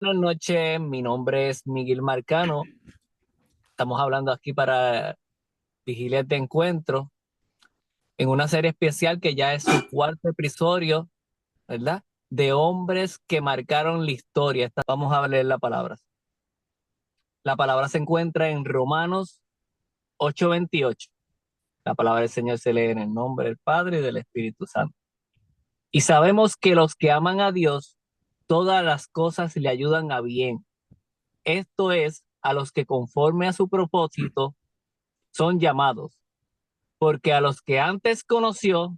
Buenas noches, mi nombre es Miguel Marcano. Estamos hablando aquí para Vigilias de Encuentro, en una serie especial que ya es su cuarto episodio, ¿verdad? De hombres que marcaron la historia. Vamos a leer la palabra. La palabra se encuentra en Romanos 8:28. La palabra del Señor se lee en el nombre del Padre y del Espíritu Santo. Y sabemos que los que aman a Dios, todas las cosas le ayudan a bien. Esto es, a los que conforme a su propósito son llamados, porque a los que antes conoció,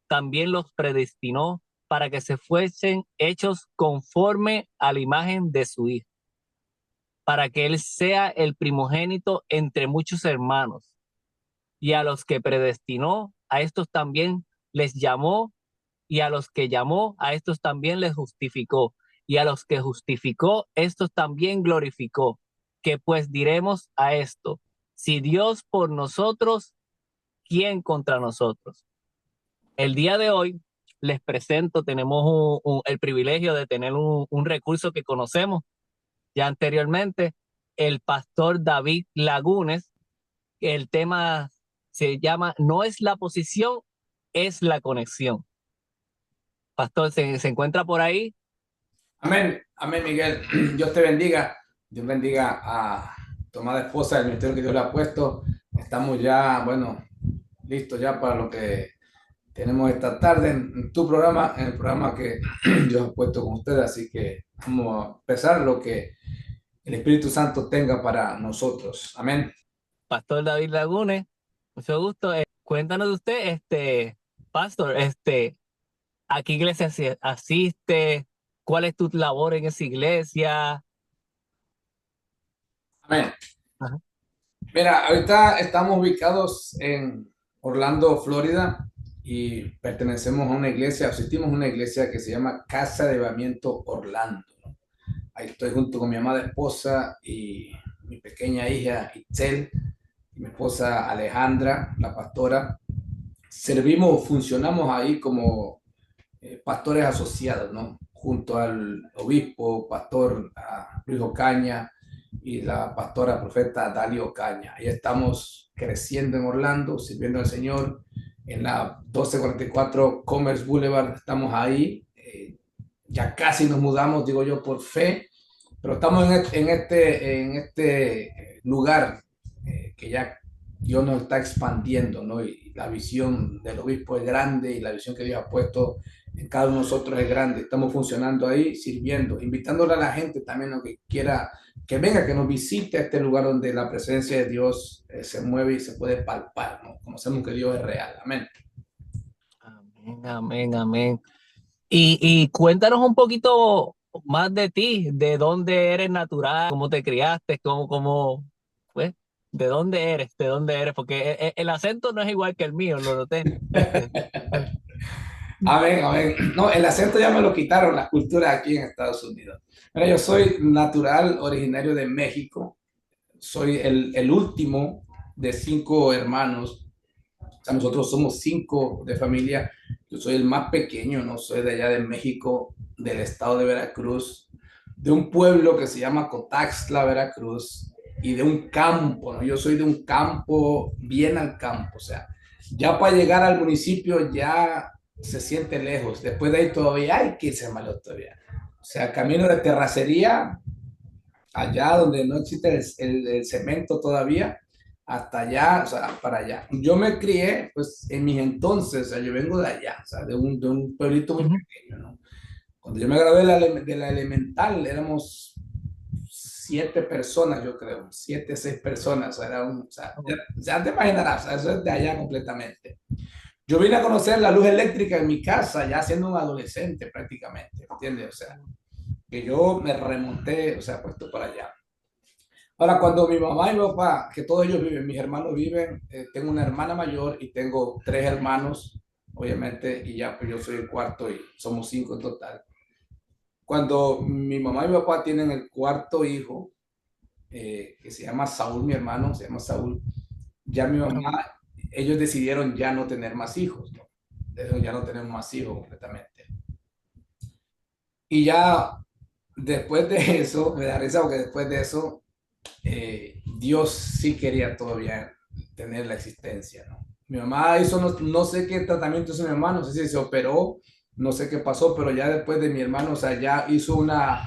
también los predestinó para que se fuesen hechos conforme a la imagen de su Hijo, para que Él sea el primogénito entre muchos hermanos. Y a los que predestinó, a estos también les llamó, y a los que llamó, a estos también les justificó, y a los que justificó, estos también glorificó. Que pues diremos a esto, si Dios por nosotros, ¿quién contra nosotros? El día de hoy les presento, tenemos el privilegio de tener un recurso que conocemos ya anteriormente, el pastor David Lagunes. El tema se llama No es la posición, es la conexión. Pastor, ¿se encuentra por ahí? Amén, amén, Miguel. Dios te bendiga. Dios bendiga a tu amada esposa, el ministerio que Dios le ha puesto. Estamos ya, bueno, listos ya para lo que tenemos esta tarde en tu programa, en el programa que Dios ha puesto con ustedes. Así que vamos a empezar lo que el Espíritu Santo tenga para nosotros. Amén. Pastor David Lagunes, mucho gusto. Cuéntanos de usted, pastor, ¿a qué iglesia asiste? ¿Cuál es tu labor en esa iglesia? Amén. Ajá. Mira, ahorita estamos ubicados en Orlando, Florida, y pertenecemos a una iglesia, asistimos a una iglesia que se llama Casa de Avivamiento Orlando. Ahí estoy junto con mi amada esposa y mi pequeña hija Itzel, y mi esposa Alejandra, la pastora. Servimos, funcionamos ahí como pastores asociados, ¿no? Junto al obispo, pastor Luis Ocaña y la pastora profeta Dalio Ocaña. Ahí estamos creciendo en Orlando, sirviendo al Señor. En la 1244 Commerce Boulevard estamos ahí. Ya casi nos mudamos, digo yo, por fe, pero estamos en este lugar que ya Dios nos está expandiendo, ¿no? Y la visión del obispo es grande y la visión que Dios ha puesto en cada uno de nosotros es grande. Estamos funcionando ahí, sirviendo, invitándole a la gente también, ¿no? Que quiera, que venga, que nos visite a este lugar donde la presencia de Dios se mueve y se puede palpar, ¿no? Conocemos que Dios es real. Amén. Amén, amén, amén. Y cuéntanos un poquito más de ti, de dónde eres natural, cómo te criaste, pues, de dónde eres, porque el acento no es igual que el mío, lo noté. Amén, amén. No, el acento ya me lo quitaron las culturas aquí en Estados Unidos. Mira, yo soy natural, originario de México. Soy el último de 5 hermanos. O sea, nosotros somos 5 de familia. Yo soy el más pequeño, no soy de allá de México, del estado de Veracruz, de un pueblo que se llama Cotaxtla, Veracruz, y de un campo, ¿no? Yo soy de un campo, bien al campo, o sea, ya para llegar al municipio ya se siente lejos. Después de ahí todavía hay que irse malo todavía. O sea, camino de terracería, allá donde no existe el cemento todavía, hasta allá, o sea, para allá. Yo me crié, pues, en mis entonces, o sea, yo vengo de allá, o sea, de un pueblito muy Ujú. pequeño, ¿no? Cuando yo me gradué de la elemental, éramos 7 personas, yo creo, 7, 6 personas, o sea, o sea, ya te imaginarás, o sea, eso es de allá completamente. Yo vine a conocer la luz eléctrica en mi casa ya siendo un adolescente prácticamente, ¿entiendes? O sea, que yo me remonté, o sea, puesto para allá. Ahora, cuando mi mamá y mi papá, que todos ellos viven, mis hermanos viven, tengo una hermana mayor y tengo 3 hermanos, obviamente, y ya pues yo soy el cuarto y somos 5 en total. Cuando mi mamá y mi papá tienen el cuarto hijo, que se llama Saúl, mi hermano, se llama Saúl, ya mi mamá, ellos decidieron ya no tener más hijos, ¿no? Ya no tenemos más hijos completamente. Y ya después de eso, me da risa porque después de eso, Dios sí quería todavía tener la existencia, ¿no? Mi mamá hizo, no sé qué tratamiento hizo mi mamá, no sé si se operó, no sé qué pasó, pero ya después de mi hermano, o sea, ya hizo una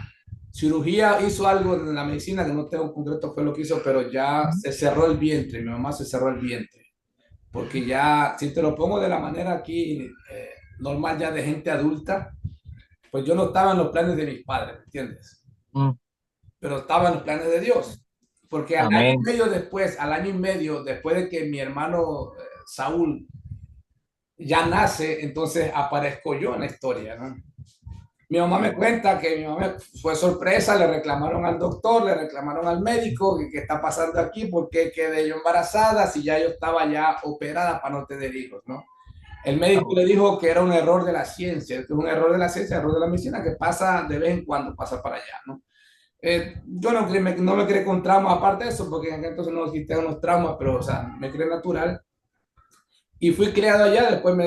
cirugía, hizo algo en la medicina, que no tengo concreto fue lo que hizo, pero ya se cerró el vientre, mi mamá se cerró el vientre, porque ya, si te lo pongo de la manera aquí, normal ya de gente adulta, pues yo no estaba en los planes de mis padres, ¿me entiendes? Mm, Pero estaba en los planes de Dios. Porque amén. al año y medio después de que mi hermano Saúl ya nace, entonces aparezco yo en la historia, ¿no? Mi mamá me cuenta que mi mamá fue sorpresa, le reclamaron al doctor, le reclamaron al médico que qué está pasando aquí, por qué quedé yo embarazada si ya yo estaba ya operada para no tener hijos, ¿no? El Ah, médico bueno. le dijo que era un error de la ciencia, que es un error de la ciencia, error de la medicina que pasa de vez en cuando, pasa para allá, ¿no? Yo no me creé con traumas aparte de eso, porque en aquel entonces no existían unos traumas, pero o sea, me creé natural. Y fui criado allá, después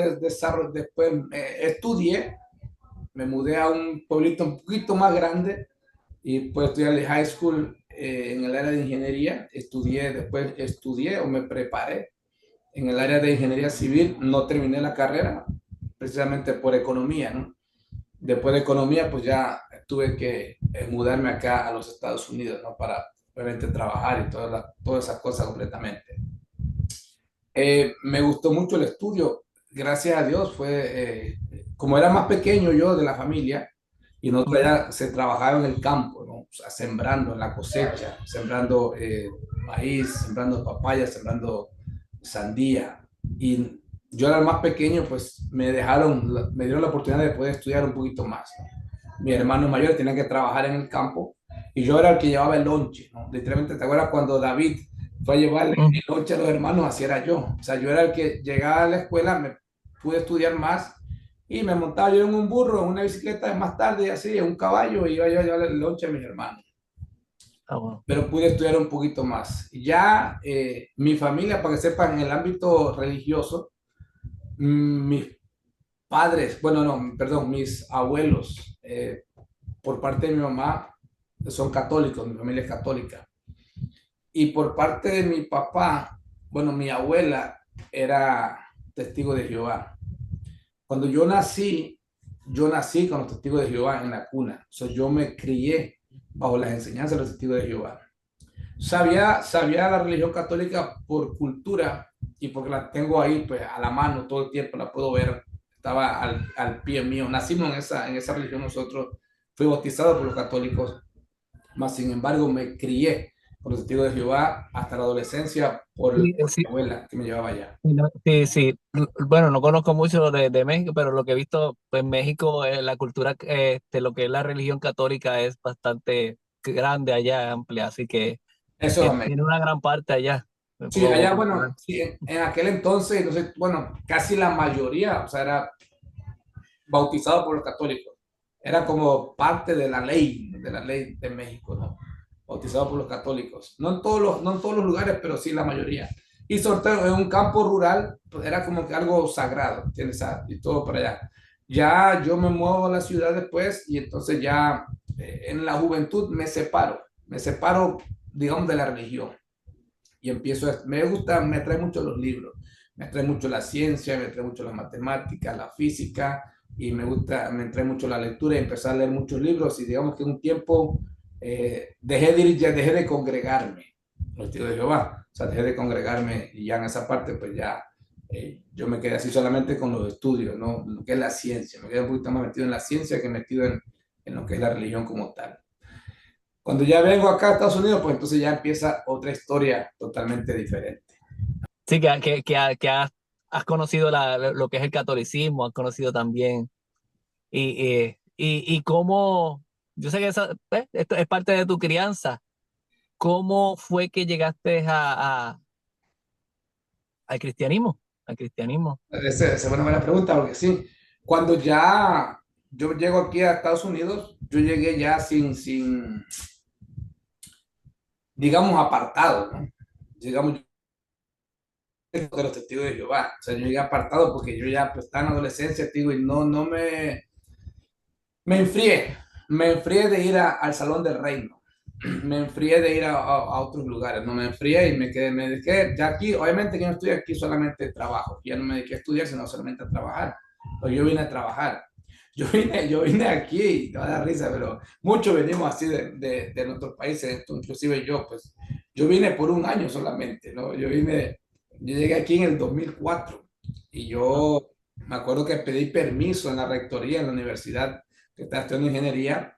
después estudié, me mudé a un pueblito un poquito más grande y pues estudié en el high school en el área de ingeniería. Después estudié o me preparé en el área de ingeniería civil. No terminé la carrera precisamente por economía, ¿no? Después de economía, pues ya tuve que mudarme acá a los Estados Unidos, ¿no? Para obviamente trabajar y todas esas cosas completamente. Me gustó mucho el estudio, gracias a Dios, como era más pequeño yo de la familia, y nosotros Ujú. allá se trabajaba en el campo, ¿no? O sea, sembrando en la cosecha, sembrando maíz, sembrando papaya, sembrando sandía. Y yo era el más pequeño, pues me dieron la oportunidad de poder estudiar un poquito más, ¿no? Mis hermanos mayores tenían que trabajar en el campo y yo era el que llevaba el lonche, ¿no? Literalmente, ¿te acuerdas cuando David fue a llevarle Mm. el lonche a los hermanos? Así era yo. O sea, yo era el que llegaba a la escuela, me pude estudiar más y me montaba yo en un burro, en una bicicleta más tarde, así, en un caballo, y iba yo a llevarle el lonche a mis hermanos. Ah, bueno. Pero pude estudiar un poquito más. Ya mi familia, para que sepan, en el ámbito religioso, mis padres, bueno, no, perdón, mis abuelos, por parte de mi mamá, son católicos, mi familia es católica. Y por parte de mi papá, bueno, mi abuela era testigo de Jehová. Cuando yo nací con los testigos de Jehová en la cuna. O sea, yo me crié bajo las enseñanzas de los testigos de Jehová. Sabía la religión católica por cultura y porque la tengo ahí pues a la mano todo el tiempo, la puedo ver, estaba al pie mío. Nacimos en esa religión nosotros, fui bautizado por los católicos, más sin embargo me crié con los testigos de Jehová hasta la adolescencia Sí, por sí, mi abuela que me llevaba allá. sí, sí, sí. Bueno, no conozco mucho de México, pero lo que he visto pues, en México, la cultura, lo que es la religión católica es bastante grande allá, amplia, así Eso es que amén. tiene una gran parte allá, Sí, como allá, bueno, cultural. sí, en aquel entonces, no sé, bueno, casi la mayoría, o sea, era bautizado por los católicos. Era como parte de la ley de México, ¿no? Bautizado por los católicos. No en todos los lugares, pero sí la mayoría. Y sobre todo en un campo rural, pues era como que algo sagrado, ¿entiendes? Y todo para allá. Ya yo me muevo a la ciudad después y entonces ya en la juventud me separo, digamos, de la religión y me gusta, me atrae mucho los libros, me atrae mucho la ciencia, me atrae mucho la matemática, la física, y me atrae mucho la lectura y empecé a leer muchos libros y digamos que un tiempo dejé de congregarme, los testigos de Jehová, o sea, dejé de congregarme y ya en esa parte pues ya yo me quedé así solamente con los estudios, ¿no? Lo que es la ciencia, me quedé un poquito más metido en la ciencia que metido en lo que es la religión como tal. Cuando ya vengo acá a Estados Unidos, pues entonces ya empieza otra historia totalmente diferente. Sí, has conocido lo que es el catolicismo, has conocido también, y cómo, yo sé que esto es parte de tu crianza, ¿cómo fue que llegaste al cristianismo? Al cristianismo. Esa es una buena pregunta, porque sí, cuando ya yo llego aquí a Estados Unidos, yo llegué ya digamos, apartado, ¿no? Digamos, de los testigos de Jehová. O sea, yo llegué apartado porque yo ya pues, estaba en adolescencia, te digo, y me enfrié. me enfrié de ir al Salón del Reino. Me enfrié de ir a otros lugares, no me enfrié y me quedé, me dediqué, ya aquí, obviamente que no estoy aquí solamente trabajo, ya no me dediqué a estudiar, sino solamente a trabajar, pues yo vine a trabajar, yo vine aquí, te va a dar risa, pero muchos venimos así de nuestros países, inclusive yo, pues, yo vine por un año solamente, ¿no? Yo llegué aquí en el 2004 y yo me acuerdo que pedí permiso en la rectoría, en la universidad que está estudiando ingeniería,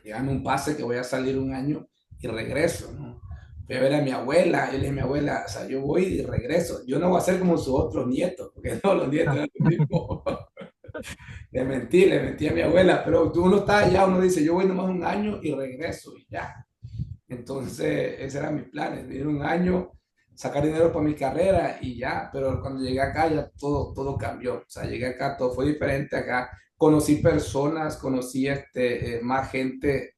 dígame un pase que voy a salir un año y regreso, ¿no? Fui a ver a mi abuela, yo le dije a mi abuela, o sea, yo voy y regreso, yo no voy a ser como sus otros nietos, porque no, los nietos eran los mismos. Le mentí a mi abuela, pero uno está allá, uno dice, yo voy nomás un año y regreso y ya. Entonces, ese era mi plan, vivir un año, sacar dinero para mi carrera y ya, pero cuando llegué acá ya todo cambió, o sea, llegué acá, todo fue diferente acá, conocí personas, conocí más gente,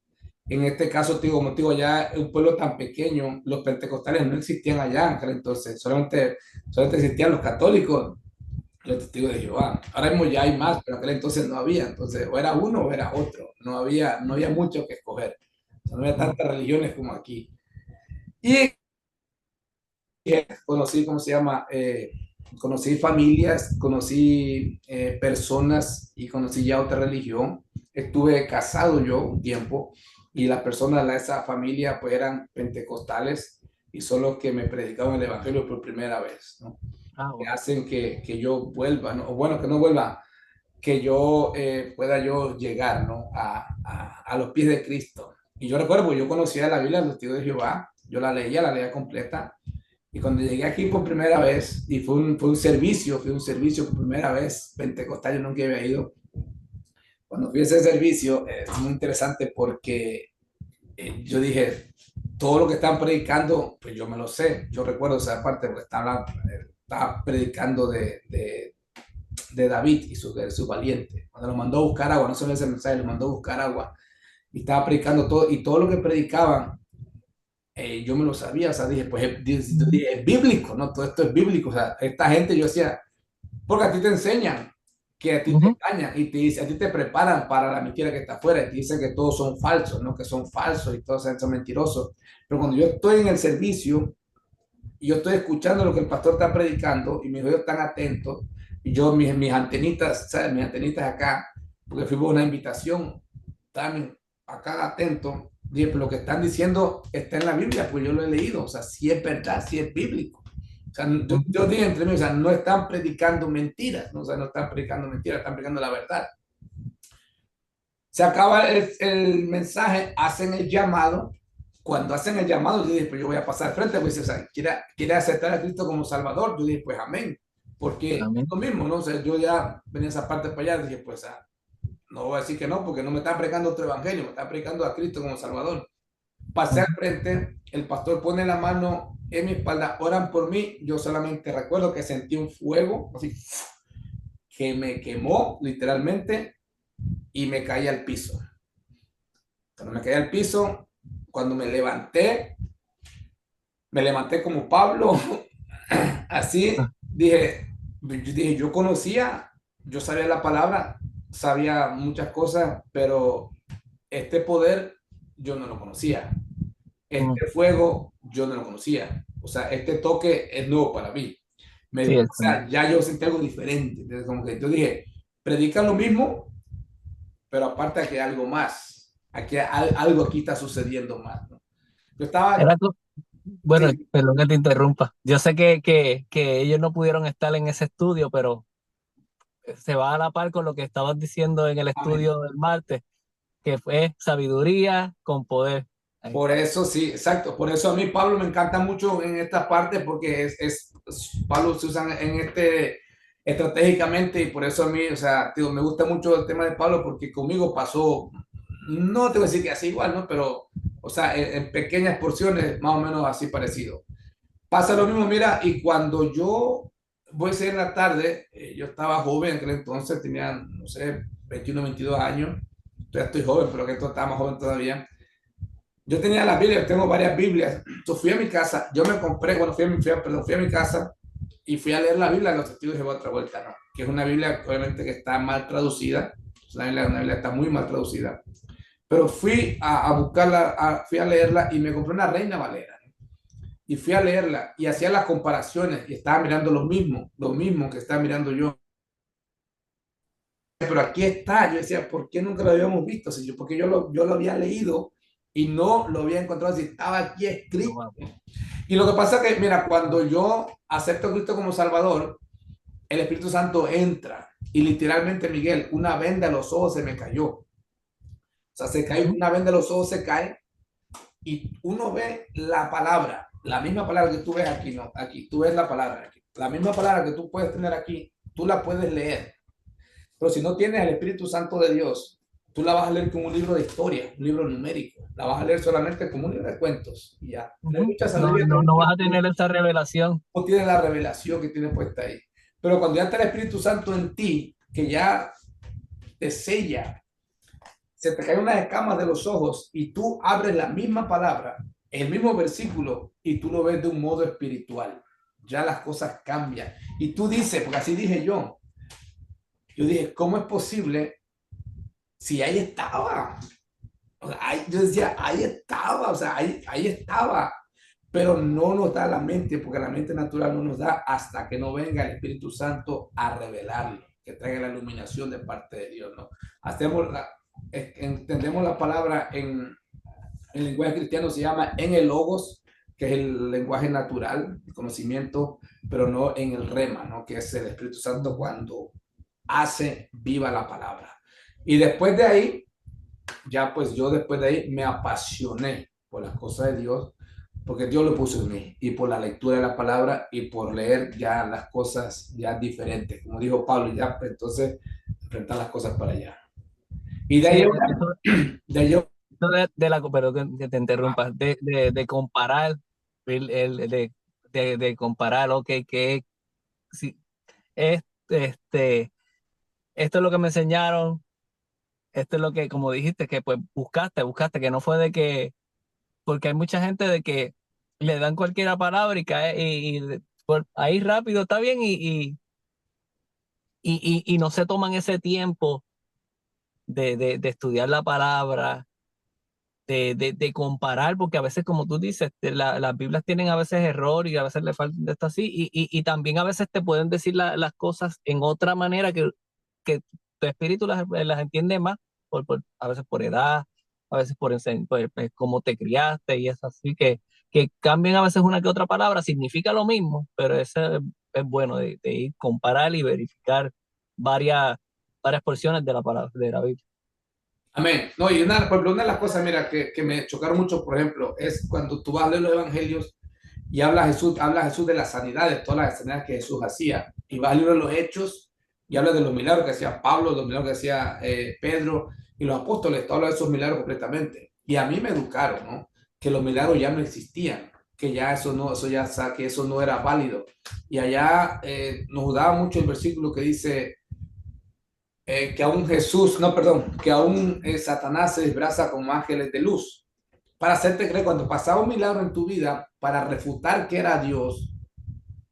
en este caso, te digo, como te digo, ya un pueblo tan pequeño, los pentecostales no existían allá, entonces solamente existían los católicos, los testigos de Jehová. Ahora mismo ya hay más, pero en aquel entonces no había. Entonces, o era uno o era otro. No había mucho que escoger. O sea, no había tantas religiones como aquí. Y conocí, ¿cómo se llama? Conocí familias, conocí personas y conocí ya otra religión. Estuve casado yo un tiempo y las personas de esa familia pues eran pentecostales y son los que me predicaban el evangelio por primera vez, ¿no? Ah, Que bueno. hacen que yo vuelva, ¿no? O bueno, que no vuelva, que yo pueda yo llegar, ¿no? A los pies de Cristo. Y yo recuerdo, yo conocía la Biblia, los testigos de Jehová, yo la leía completa. Y cuando llegué aquí por primera vez, y fue un servicio por primera vez, pentecostal, yo nunca había ido. Cuando fui a ese servicio, es muy interesante porque yo dije, todo lo que están predicando, pues yo me lo sé. Yo recuerdo esa parte porque estaba predicando de David y su valiente. Cuando lo mandó a buscar agua, no solo ese mensaje, lo mandó a buscar agua. Y estaba predicando todo, y todo lo que predicaban, yo me lo sabía, o sea, dije, pues es bíblico, ¿no? Todo esto es bíblico, o sea, esta gente yo decía, porque a ti te enseñan que a ti te Ujú. engañan y te dice, a ti te preparan para la mentira que está afuera y te dicen que todos son falsos, ¿no? Que son falsos y todos son mentirosos. Pero cuando yo estoy en el servicio y yo estoy escuchando lo que el pastor está predicando y mis oídos están atentos y yo mis antenitas, ¿sabes? Mis antenitas acá, porque fuimos una invitación, están acá atentos, dije, pues lo que están diciendo está en la Biblia, pues yo lo he leído, o sea, si es verdad, si es bíblico. O sea, Ujú. yo dije entre mí, o sea, no están predicando mentiras, ¿no? O sea, no están predicando mentiras, están predicando la verdad. Se acaba el mensaje, hacen el llamado. Cuando hacen el llamado, yo dije, pues yo voy a pasar al frente, pues, o sea, quiere aceptar a Cristo como Salvador. Yo dije, pues amén, porque es Amén. lo mismo, ¿no? O sea, yo ya venía esa parte para allá, dije, pues no voy a decir que no, porque no me está predicando otro evangelio, me está predicando a Cristo como Salvador. Pasé al Ujú. frente, el pastor pone la mano en mi espalda, oran por mí, yo solamente recuerdo que sentí un fuego, así, que me quemó literalmente y me caí al piso. Cuando me caí al piso, cuando me levanté como Pablo, así, Ah, yo conocía, yo sabía la palabra, sabía muchas cosas, pero este poder yo no lo conocía. mm. Este fuego yo no lo conocía. O sea, este toque es nuevo para mí. Sí, O sea, ya yo sentí algo diferente. Entonces, como que yo dije, predican lo mismo, pero aparte que hay algo más. Algo aquí está sucediendo más, ¿no? Yo estaba, era bueno, sí, perdón que te interrumpa. Yo sé que ellos no pudieron estar en ese estudio, pero se va a la par con lo que estabas diciendo en el amén. estudio del martes, que fue sabiduría con poder. Ahí. Por eso sí, exacto. Por eso a mí Pablo me encanta mucho en esta parte porque Pablo se usa en estratégicamente y por eso a mí, o sea, tío, me gusta mucho el tema de Pablo porque conmigo pasó, no te voy a decir que así igual, ¿no? Pero, o sea, en pequeñas porciones más o menos así parecido. Pasa lo mismo, mira, y cuando yo voy a ser en la tarde, yo estaba joven en aquel entonces, tenía, no sé, 21, 22 años, ya estoy joven, pero que entonces estaba más joven todavía. Yo tenía la Biblia, tengo varias Biblias. Entonces fui a mi casa, yo me compré, bueno, fui a mi casa y fui a leer la Biblia de los Testigos de Jehová otra vuelta, ¿no? Que es una Biblia, obviamente, que está mal traducida. La Biblia está muy mal traducida. pero fui a buscarla, fui a leerla y me compré una Reina Valera. Y fui a leerla y hacía las comparaciones y estaba mirando lo mismo que estaba mirando yo. Pero aquí está, yo decía, ¿por qué nunca lo habíamos visto, señor? Porque yo lo había leído y no lo había encontrado, si estaba aquí escrito. Y lo que pasa es que, mira, cuando yo acepto a Cristo como Salvador, el Espíritu Santo entra y literalmente, Miguel, una venda de los ojos se me cayó. O sea, se cae, una venda de los ojos se cae y uno ve la palabra, la misma palabra que tú ves aquí, no, aquí, tú ves la palabra aquí. La misma palabra que tú puedes tener aquí, tú la puedes leer. Pero si no tienes el Espíritu Santo de Dios, tú la vas a leer como un libro de historia, un libro numérico. La vas a leer solamente como un libro de cuentos y ya. No hay mucha No, sabiduría, no, no vas a tener esa revelación. no tiene la revelación que tiene puesta ahí. Pero cuando ya está el Espíritu Santo en ti, que ya te sella, se te caen unas escamas de los ojos y tú abres la misma palabra, el mismo versículo y tú lo ves de un modo espiritual. Ya las cosas cambian. Y tú dices, porque así dije yo dije, ¿cómo es posible si ahí estaba? O sea, yo decía, ahí estaba, o sea, ahí estaba, pero no nos da la mente, porque la mente natural no nos da hasta que no venga el Espíritu Santo a revelarlo, que traiga la iluminación de parte de Dios, ¿no? Entendemos la palabra en el lenguaje cristiano, se llama en el logos, que es el lenguaje natural, el conocimiento, pero no en el rema, ¿no? Que es el Espíritu Santo cuando hace viva la palabra. Y después de ahí, ya pues yo después de ahí me apasioné por las cosas de Dios, porque Dios lo puso en mí, y por la lectura de la palabra y por leer ya las cosas ya diferentes, como dijo Pablo, ya pues, entonces enfrentar las cosas para allá. Y de Sí, ahí, eso, de ahí eso pero que te interrumpa, de comparar, el, el- de, de comparar, ok, que si, es, este, esto es lo que me enseñaron, esto es lo que, como dijiste, que pues buscaste, que no fue de que, porque hay mucha gente de que le dan cualquier palabra y cae, ahí rápido está bien y no se toman ese tiempo de estudiar la palabra, de comparar, porque a veces, como tú dices, las Biblias tienen a veces error y a veces le faltan de esto así, y también a veces te pueden decir las cosas en otra manera que tu espíritu las entiende más, a veces por edad, a veces pues, cómo te criaste y es así, que cambien a veces una que otra palabra, significa lo mismo, pero eso es bueno de ir comparar y verificar varias, varias porciones de la palabra de la Biblia. amén. No, y una, por ejemplo, una de las cosas, mira, que me chocaron mucho, por ejemplo, es cuando tú vas a leer los evangelios y habla Jesús de las sanidades, todas las sanidades que Jesús hacía, y vas a leer los hechos y habla de los milagros que hacía Pablo, los milagros que hacía Pedro y los apóstoles, todos esos milagros completamente. Y a mí me educaron, ¿no? Que los milagros ya no existían, que ya eso no, eso ya, que eso no era válido. Y allá nos daba mucho el versículo que dice, que aún Jesús, no, perdón, que aún Satanás se disfraza como ángeles de luz para hacerte creer cuando pasaba un milagro en tu vida para refutar que era Dios.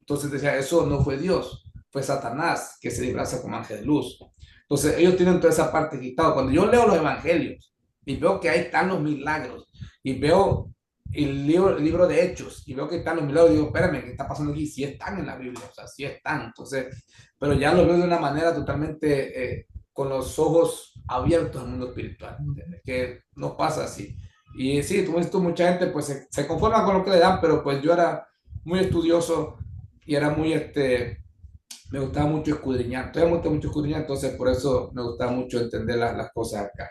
Entonces decía, eso no fue Dios, fue Satanás que se disfraza como ángel de luz. Entonces ellos tienen toda esa parte quitada. Cuando yo leo los evangelios y veo que ahí están los milagros y veo el libro de Hechos y veo que están los milagros, digo, espérame, ¿qué está pasando aquí? Sí están en la Biblia, o sea, sí están. Entonces, pero ya lo veo de una manera totalmente con los ojos abiertos al mundo espiritual, que no pasa así. Y sí, tú ves, mucha gente pues se conforma con lo que le dan, pero pues yo era muy estudioso y era muy, me gustaba mucho escudriñar, todavía me gusta mucho escudriñar, entonces por eso me gustaba mucho entender las cosas acá.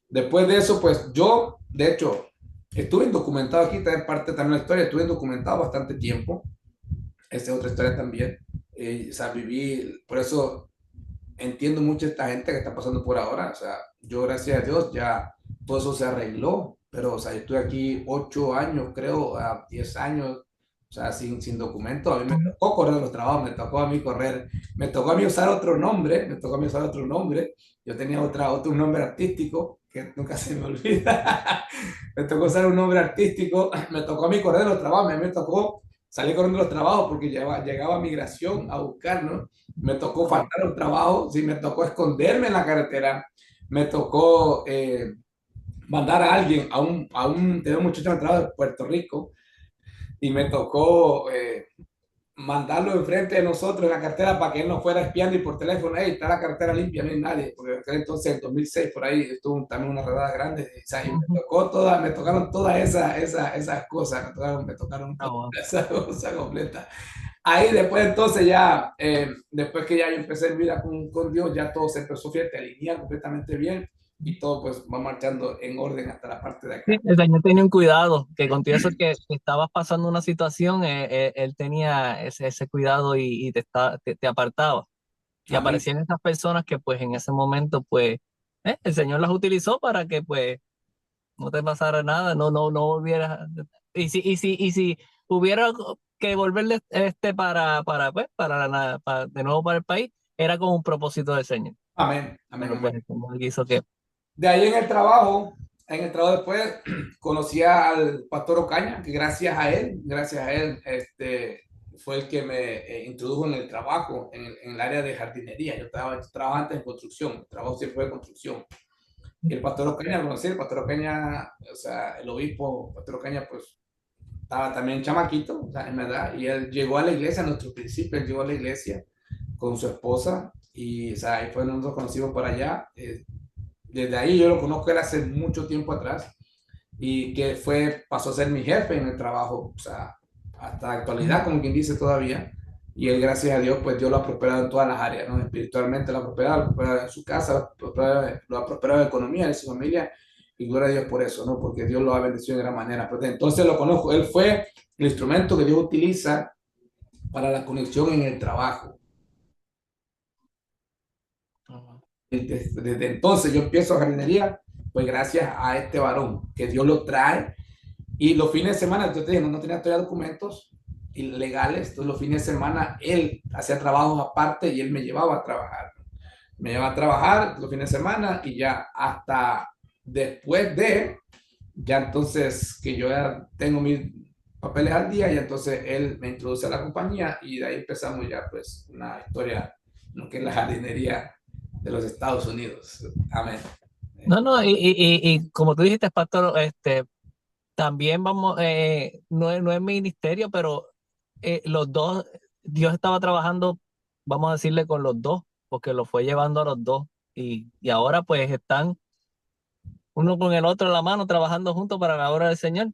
Después de eso, pues yo, de hecho, estuve indocumentado aquí, también parte también la historia, estuve indocumentado bastante tiempo, esa es otra historia también, o sea, viví, por eso entiendo mucho a esta gente que está pasando por ahora, o sea, yo gracias a Dios ya todo eso se arregló, pero o sea, yo estoy aquí 8 años, creo, a 10 años, o sea, sin documento, a mí me tocó correr los trabajos, me tocó a mí correr, me tocó a mí usar otro nombre, me tocó a mí usar otro nombre, yo tenía otro nombre artístico, que nunca se me olvida, me tocó usar un nombre artístico, me tocó a mí correr los trabajos, me tocó salir corriendo los trabajos porque llegaba migración a buscar, ¿no? Me tocó faltar un trabajo, sí, me tocó esconderme en la carretera, me tocó mandar a alguien, tenía un muchacho en el trabajo de Puerto Rico y me tocó mandarlo enfrente de nosotros en la cartera para que él nos fuera espiando y por teléfono, hey, está la cartera limpia, no hay nadie, porque en aquel entonces, en 2006, por ahí, estuvo también una redada grande, o sea, y Ujú. me tocaron todas esas cosas, me tocaron Ah, todas bueno. esas cosas completas. Ahí después entonces ya, después que ya yo empecé en vida con Dios, ya todo se empezó, fíjate, a alinear completamente bien y todo pues va marchando en orden hasta la parte de Sí, acá. el Señor tenía un cuidado, que contigo eso que estabas pasando una situación, él tenía ese cuidado y te apartaba. Y Amén. aparecían esas personas que pues en ese momento pues el Señor las utilizó para que pues no te pasara nada, no volvieras. Y si hubiera que volver pues, de nuevo para el país, era con un propósito del Señor. Amén. Amén. Pero pues Amén. el Señor hizo que. De ahí en el trabajo después, conocí al pastor Ocaña, que gracias a él, fue el que me introdujo en el trabajo, en el área de jardinería. Yo trabajaba antes en construcción, el trabajo siempre fue de construcción. Y el pastor Ocaña, lo conocí, el pastor Ocaña, o sea, el obispo, pastor Ocaña, pues estaba también chamaquito, o sea, en verdad, y él llegó a la iglesia, a nuestro principio, él llegó a la iglesia con su esposa, y o sea, ahí fue donde nos conocimos por allá. Desde ahí yo lo conozco él hace mucho tiempo atrás, y que pasó a ser mi jefe en el trabajo, o sea, hasta la actualidad, como quien dice todavía. Y él, gracias a Dios, pues Dios lo ha prosperado en todas las áreas, ¿no? Espiritualmente lo ha prosperado en su casa, lo ha prosperado en economía, en su familia, y gloria a Dios por eso, ¿no? Porque Dios lo ha bendecido de gran manera. Pues entonces lo conozco, él fue el instrumento que Dios utiliza para la conexión en el trabajo. Ujú. Desde entonces yo empiezo a jardinería, pues gracias a este varón, que Dios lo trae. Y los fines de semana, yo te dije, no tenía todavía documentos legales, entonces los fines de semana él hacía trabajos aparte y él me llevaba a trabajar. Me llevaba a trabajar los fines de semana y ya hasta después ya entonces que yo ya tengo mis papeles al día y entonces él me introduce a la compañía y de ahí empezamos ya pues una historia, lo que es la jardinería de los Estados Unidos. Amén. No, no, y como tú dijiste, pastor, también no es ministerio, pero los dos, Dios estaba trabajando, vamos a decirle, con los dos, porque lo fue llevando a los dos. Y ahora pues están uno con el otro en la mano trabajando juntos para la obra del Señor.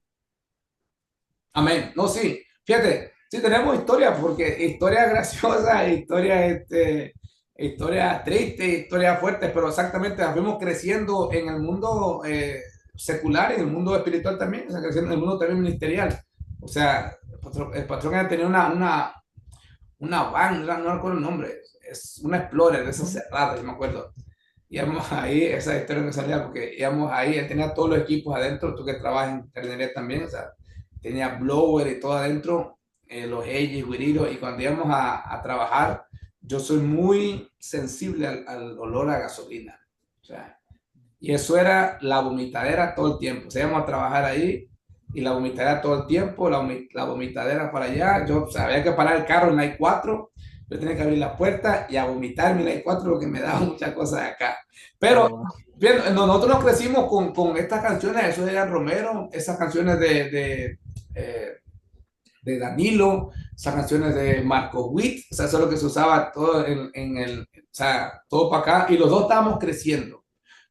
Amén. No, sí. Fíjate, sí tenemos historias, porque historias graciosas, historias tristes, historias fuertes, pero exactamente las fuimos creciendo en el mundo secular, en el mundo espiritual también, o sea, creciendo en el mundo también ministerial. O sea, el patrón tenía una van, no recuerdo el nombre, es una Explorer de esas Ujú. cerradas, yo me acuerdo. Íbamos ahí, esa historia me salía porque íbamos ahí, él tenía todos los equipos adentro, tú que trabajas en jardinería también, o sea, tenía blower y todo adentro, los edges, guiriros, y cuando íbamos a trabajar, yo soy muy sensible al olor a gasolina, o sea, y eso era la vomitadera todo el tiempo, o sea, íbamos a trabajar ahí y la vomitadera todo el tiempo, la vomitadera para allá, yo, o sea, había que parar el carro en la I4, yo tenía que abrir la puerta y a vomitarme en la I4 lo que me daba muchas cosas de acá. Pero Oh, bien, nosotros nos crecimos con estas canciones, eso de Dan Romero, esas canciones de Danilo, esas canciones de Marco Witt, o sea, eso es lo que se usaba todo o sea, todo para acá, y los dos estábamos creciendo.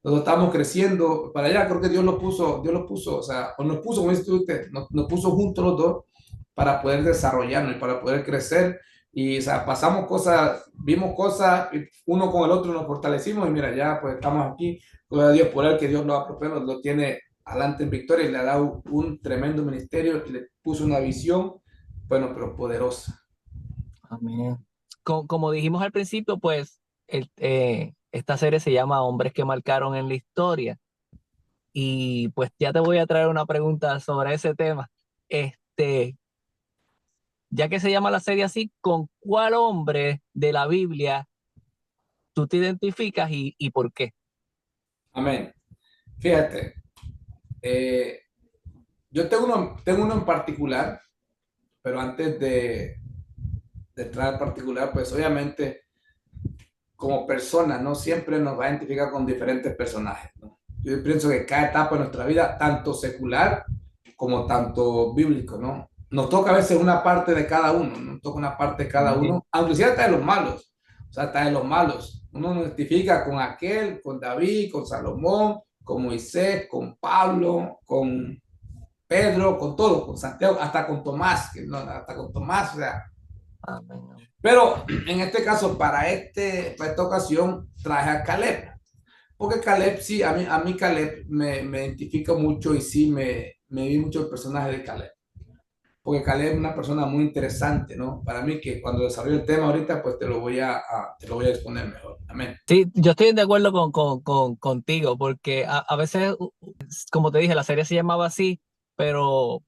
Los dos estábamos creciendo para allá, creo que Dios lo puso, o sea, o nos puso, como dice usted, nos puso juntos los dos para poder desarrollarnos y para poder crecer. Y, o sea, pasamos cosas, vimos cosas, y uno con el otro nos fortalecimos y mira, ya pues estamos aquí. Gloria a Dios por él, que Dios lo ha prosperado, lo tiene adelante en victoria y le ha dado un tremendo ministerio y le puso una visión, bueno, pero poderosa. amén. Como dijimos al principio, pues esta serie se llama Hombres que marcaron en la historia. Y pues ya te voy a traer una pregunta sobre ese tema. Este, ya que se llama la serie así, ¿con cuál hombre de la Biblia tú te identificas y por qué? Amén. Fíjate, eh, yo tengo uno en particular, pero antes de entrar al particular, pues obviamente como persona, ¿no? Siempre nos va a identificar con diferentes personajes, ¿no? yo pienso que cada etapa de nuestra vida, tanto secular como tanto bíblico, ¿no? Nos toca a veces una parte de cada uno, nos toca una parte de cada Sí. uno, aunque sea hasta de los malos, o sea, hasta de los malos. Uno nos identifica con aquel, con David, con Salomón, con Moisés, con Pablo, con Pedro, con todo, con Santiago, hasta con Tomás, que no, hasta con Tomás, o sea. Amén. Pero en este caso, para esta ocasión, traje a Caleb. Porque Caleb, sí, a mí Caleb me identifica mucho y sí me vi mucho el personaje de Caleb. Porque Caleb es una persona muy interesante, ¿no? Para mí que cuando desarrollo el tema ahorita, pues te lo voy a exponer mejor. Amén. Sí, yo estoy de acuerdo contigo, porque a veces, como te dije, la serie se llamaba así, pero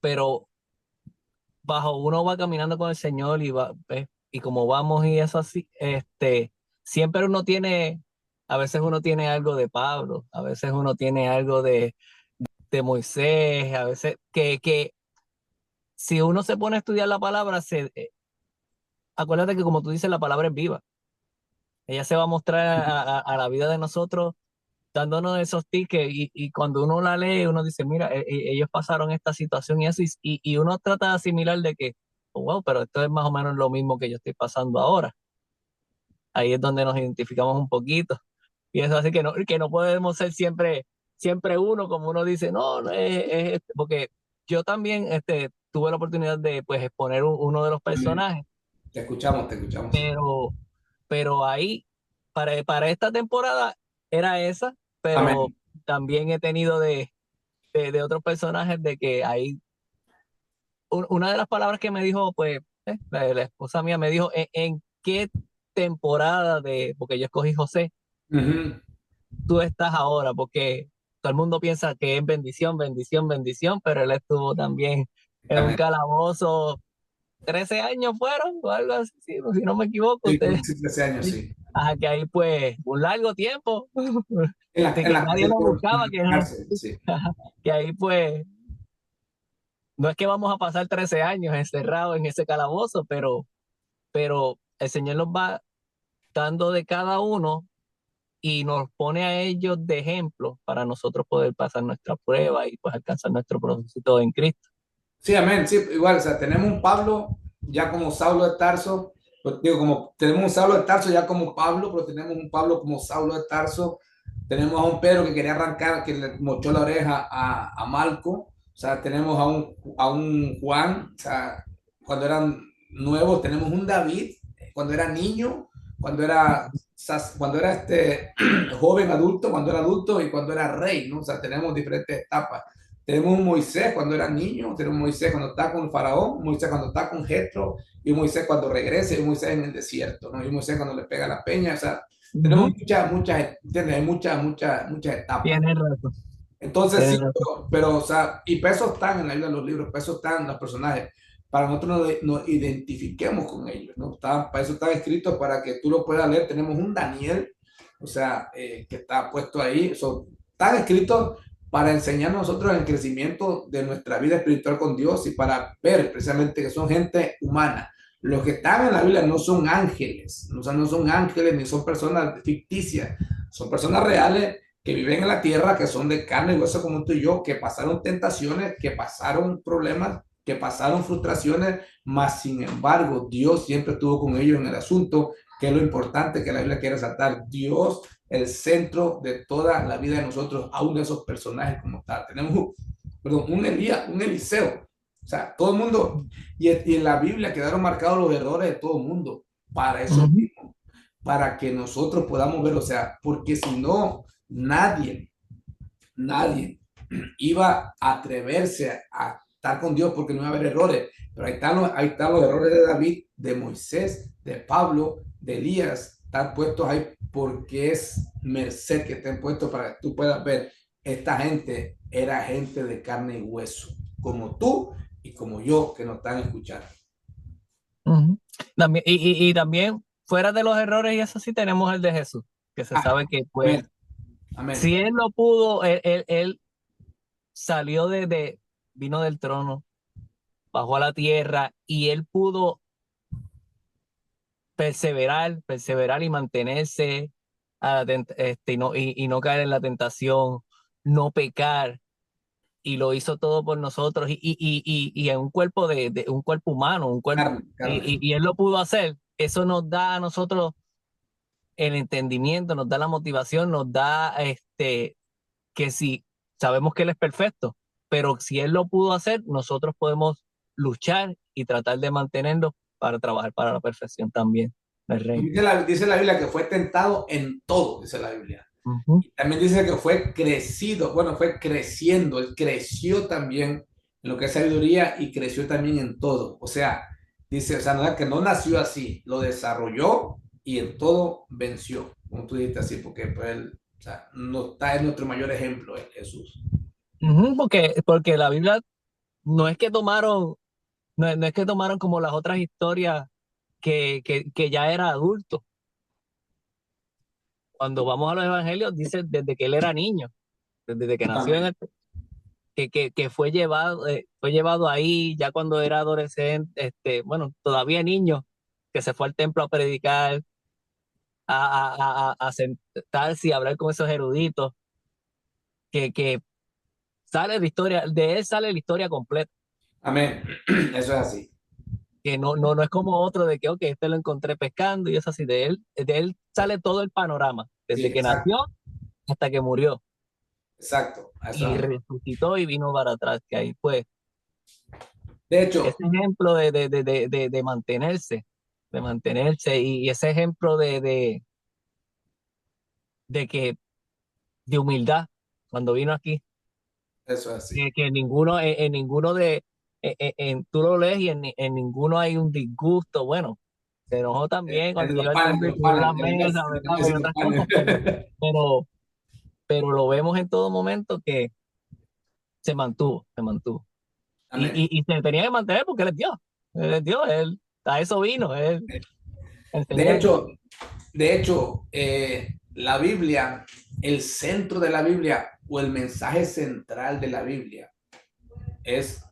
bajo uno va caminando con el Señor y como vamos y eso así, siempre uno tiene, a veces uno tiene algo de Pablo, a veces uno tiene algo de Moisés, a veces que si uno se pone a estudiar la palabra, acuérdate que como tú dices, la palabra es viva. Ella se va a mostrar a la vida de nosotros dándonos esos tickets y cuando uno la lee, uno dice, mira, ellos pasaron esta situación y eso, y uno trata de asimilar de que, oh, wow, pero esto es más o menos lo mismo que yo estoy pasando ahora. Ahí es donde nos identificamos un poquito. Y eso así que no podemos ser siempre uno, como uno dice, no, no porque yo también tuve la oportunidad de pues exponer uno de los personajes, Te escuchamos, te escuchamos. pero, pero ahí, para esta temporada era esa, pero Amén. también he tenido de otros personajes de que hay una de las palabras que me dijo, pues, la esposa mía me dijo, en qué temporada porque yo escogí José, Uh -huh. tú estás ahora? Porque todo el mundo piensa que es bendición, bendición, bendición, pero él estuvo también en un Amén. calabozo, 13 años fueron, o algo así, si no me equivoco, Sí, ustedes, sí, 13 años, sí. ajá, que ahí pues un largo tiempo, de En que la, nadie lo buscaba, cárcel, sí. que ahí pues no es que vamos a pasar 13 años encerrados en ese calabozo, pero el Señor nos va dando de cada uno y nos pone a ellos de ejemplo para nosotros poder pasar nuestra prueba y pues alcanzar nuestro propósito en Cristo. Sí, amén. Sí, igual, o sea, tenemos un Pablo ya como Saulo de Tarso, pues, digo, como tenemos un Saulo de Tarso ya como Pablo, pero tenemos un Pablo como Saulo de Tarso, tenemos a un Pedro que quería arrancar, que le mochó la oreja a Malco, o sea, tenemos a un Juan, o sea, cuando eran nuevos, tenemos un David, cuando era niño, cuando era joven adulto, cuando era adulto y cuando era rey, ¿no? O sea, tenemos diferentes etapas. Tenemos un Moisés cuando era niño, tenemos un Moisés cuando está con el faraón, Moisés cuando está con Jetro, y Moisés cuando regresa, y Moisés en el desierto, ¿no? Y Moisés cuando le pega la peña, o sea, tenemos Ujú. muchas etapas. Tienes razón, Entonces, sí, tienes razón. pero, o sea, y pesos están en la Biblia, los libros, pesos están en los personajes, para nosotros nos identifiquemos con ellos, ¿no? Para eso están escritos, para que tú lo puedas leer. Tenemos un Daniel, o sea, que está puesto ahí, están escritos para enseñar a nosotros el crecimiento de nuestra vida espiritual con Dios y para ver precisamente que son gente humana. Los que están en la Biblia no son ángeles, o sea, no son ángeles ni son personas ficticias, son personas reales que viven en la tierra, que son de carne y hueso como tú y yo, que pasaron tentaciones, que pasaron problemas, que pasaron frustraciones, mas sin embargo Dios siempre estuvo con ellos en el asunto, que es lo importante que la Biblia quiere resaltar. Dios, el centro de toda la vida de nosotros, aún de esos personajes como tal. Tenemos, perdón, un Elías, un Eliseo. O sea, todo el mundo, y en la Biblia quedaron marcados los errores de todo el mundo, para eso Ujú. mismo, para que nosotros podamos ver, o sea, porque si no, nadie iba a atreverse a estar con Dios porque no iba a haber errores. Pero ahí están los errores de David, de Moisés, de Pablo, de Elías. Están puestos ahí porque es merced que estén puestos para que tú puedas ver. Esta gente era gente de carne y hueso, como tú y como yo que nos están escuchando. Ujú. También, y también, fuera de los errores y eso sí, tenemos el de Jesús, que se Ah, sabe que pues, amén, amén. si él lo pudo, él salió vino del trono, bajó a la tierra y él pudo perseverar y mantenerse y no caer en la tentación. no pecar y lo hizo todo por nosotros y en un cuerpo de un cuerpo humano, un cuerpo, Carne, carne. y él lo pudo hacer. Eso nos da a nosotros el entendimiento, nos da la motivación, nos da que si sabemos que él es perfecto, pero si él lo pudo hacer, nosotros podemos luchar y tratar de mantenerlo para trabajar para la perfección también del reino. Dice la Biblia que fue tentado en todo, dice la Biblia. Ujú, Y también dice que fue crecido, bueno, fue creciendo, él creció también en lo que es sabiduría y creció también en todo. O sea, dice, o sea, no, que no nació así, lo desarrolló y en todo venció, como tú dijiste así, porque pues, él, o sea, no está en nuestro mayor ejemplo, Jesús. ujú, porque la Biblia no es que tomaron, no es que tomaron como las otras historias que ya era adulto. Cuando vamos a los evangelios, dice desde que él era niño, desde que nació Amén. que fue llevado ahí ya cuando era adolescente, bueno, todavía niño, que se fue al templo a predicar, a sentarse y hablar con esos eruditos, que sale la historia, de él sale la historia completa, Amén. Eso es así. que no es como otro de que, ok, este lo encontré pescando y es así, de él sale todo el panorama, Sí, desde que exacto, nació hasta que murió exacto. Eso y es. resucitó y vino para atrás, que ahí pues De ese hecho, ejemplo de mantenerse y ese ejemplo de que, de humildad cuando vino aquí, eso es así. que en ninguno tú lo lees y en ninguno hay un disgusto, bueno, se enojó también cuando En llegó los el templo panes, y los tiró panes, las mesas, ¿verdad? Y diciendo otras cosas, panes. pero, pero lo vemos en todo momento que se mantuvo. Amén. Y se tenía que mantener porque él es Dios, a eso vino, él De enseñando. hecho, la Biblia, el centro de la Biblia o el mensaje central de la Biblia es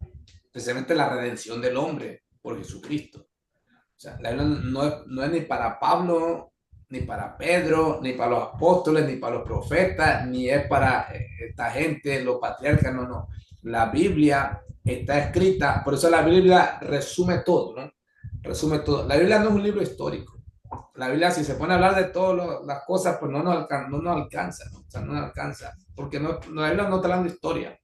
precisamente la redención del hombre por Jesucristo. O sea, la Biblia no es ni para Pablo, ni para Pedro, ni para los apóstoles, ni para los profetas, ni es para esta gente, los patriarcas, no, no. La Biblia está escrita, por eso la Biblia resume todo, ¿no? Resume todo. La Biblia no es un libro histórico. La Biblia, si se pone a hablar de todas las cosas, pues no nos alcanza, ¿no? O sea, no nos alcanza, porque la Biblia no está hablando de historia.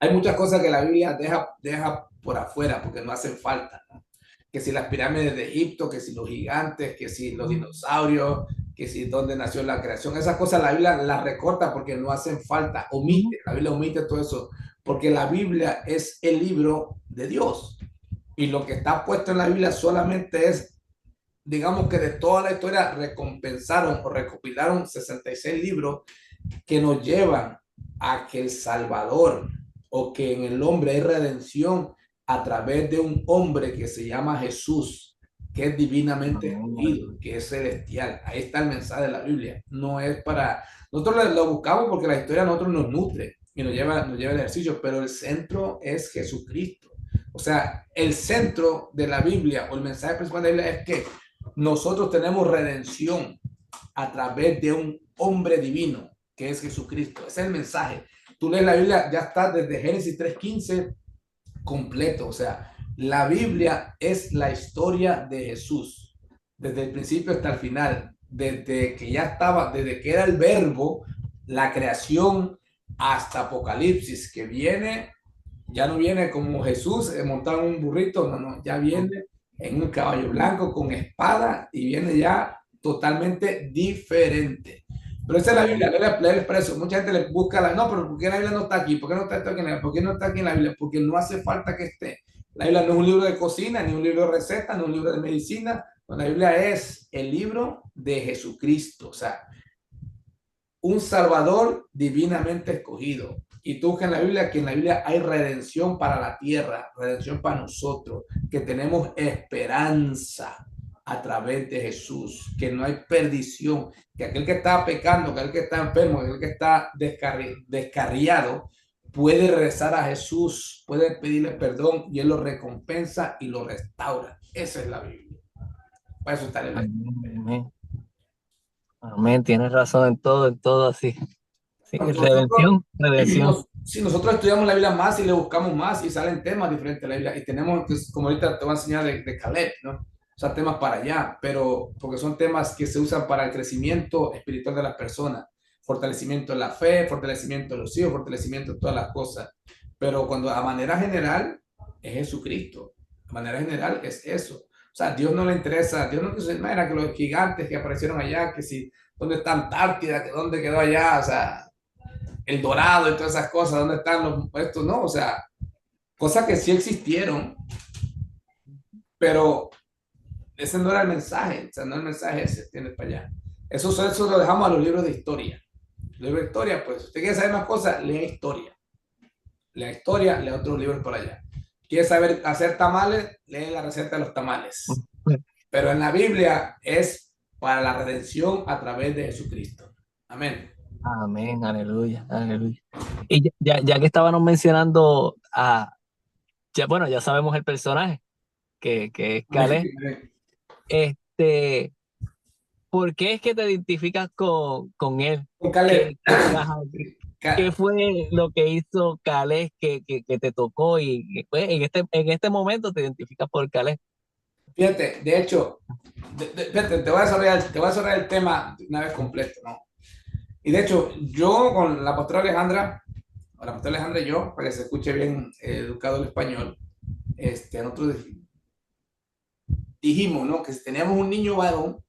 Hay muchas cosas que la Biblia deja por afuera porque no hacen falta, ¿no? Que si las pirámides de Egipto, que si los gigantes, que si los dinosaurios, que si dónde nació la creación, esas cosas la Biblia las recorta porque no hacen falta, omite, la Biblia omite todo eso, porque la Biblia es el libro de Dios y lo que está puesto en la Biblia solamente es, digamos que de toda la historia recompensaron o recopilaron 66 libros que nos llevan a que el Salvador o que en el hombre hay redención a través de un hombre que se llama Jesús, que es divinamente escogido, que es celestial. Ahí está el mensaje de la Biblia. No es para... Nosotros lo buscamos porque la historia a nosotros nos nutre y nos lleva el ejercicio, pero el centro es Jesucristo. O sea, el centro de la Biblia o el mensaje principal de la Biblia es que nosotros tenemos redención a través de un hombre divino, que es Jesucristo. Ese es el mensaje. Tú lees la Biblia, ya está desde Génesis 3:15 completo. O sea, la Biblia es la historia de Jesús, desde el principio hasta el final, desde que ya estaba, desde que era el verbo, la creación, hasta Apocalipsis, que viene, ya no viene como Jesús montado en un burrito, no, no, ya viene en un caballo blanco con espada y viene ya totalmente diferente. Pero esa es la Biblia, lee el expreso. Mucha gente le busca no, pero ¿por qué la Biblia no está aquí? ¿Por qué no está aquí en la Biblia? ¿Por qué no está aquí en la Biblia? Porque no hace falta que esté. La Biblia no es un libro de cocina, ni un libro de receta, ni un libro de medicina. No, la Biblia es el libro de Jesucristo, o sea, un Salvador divinamente escogido. Y tú que en la Biblia hay redención para la tierra, redención para nosotros, que tenemos esperanza a través de Jesús, que no hay perdición, que aquel que está pecando, que aquel que está enfermo, que aquel que está descarriado, puede regresar a Jesús, puede pedirle perdón y Él lo recompensa y lo restaura. Esa es la Biblia. Para eso está el Amén, amén. Amén, tienes razón en todo así. Porque nosotros, Redención, redención. si nosotros estudiamos la Biblia más y le buscamos más y salen temas diferentes de la Biblia y tenemos, entonces, como ahorita te voy a enseñar de Caleb, ¿no? O sea, temas para allá, pero porque son temas que se usan para el crecimiento espiritual de las personas, fortalecimiento de la fe, fortalecimiento de los hijos, fortalecimiento de todas las cosas. Pero cuando a manera general es Jesucristo, a manera general es eso. O sea, Dios no le interesa, Dios no quiso que los gigantes que aparecieron allá, que si, ¿dónde está Antártida? Que dónde quedó allá, o sea, el dorado y todas esas cosas, ¿dónde están los estos? No, o sea, cosas que sí existieron, pero ese no era el mensaje, o sea, no el mensaje ese, tienes para allá. Eso lo dejamos a los libros de historia. Los libros de historia, pues, si usted quiere saber más cosas, lea historia, lea otros libros por allá. ¿Quiere saber hacer tamales? Lee la receta de los tamales. Pero en la Biblia es para la redención a través de Jesucristo. Amén. Amén, aleluya, aleluya. Y ya que estábamos mencionando ya, bueno, ya sabemos el personaje, que es Caleb. Este, ¿Por qué es que te identificas con él? Con Caleb. Ajá, ¿qué fue lo que hizo Caleb que te tocó y pues, en este momento te identificas por Caleb? Fíjate, de hecho, fíjate, te voy a desarrollar el tema una vez completo, ¿no? Y de hecho, yo con la pastora Alejandra y yo, para que se escuche bien educado el español, nosotros dijimos, ¿no? Que si teníamos un niño varón,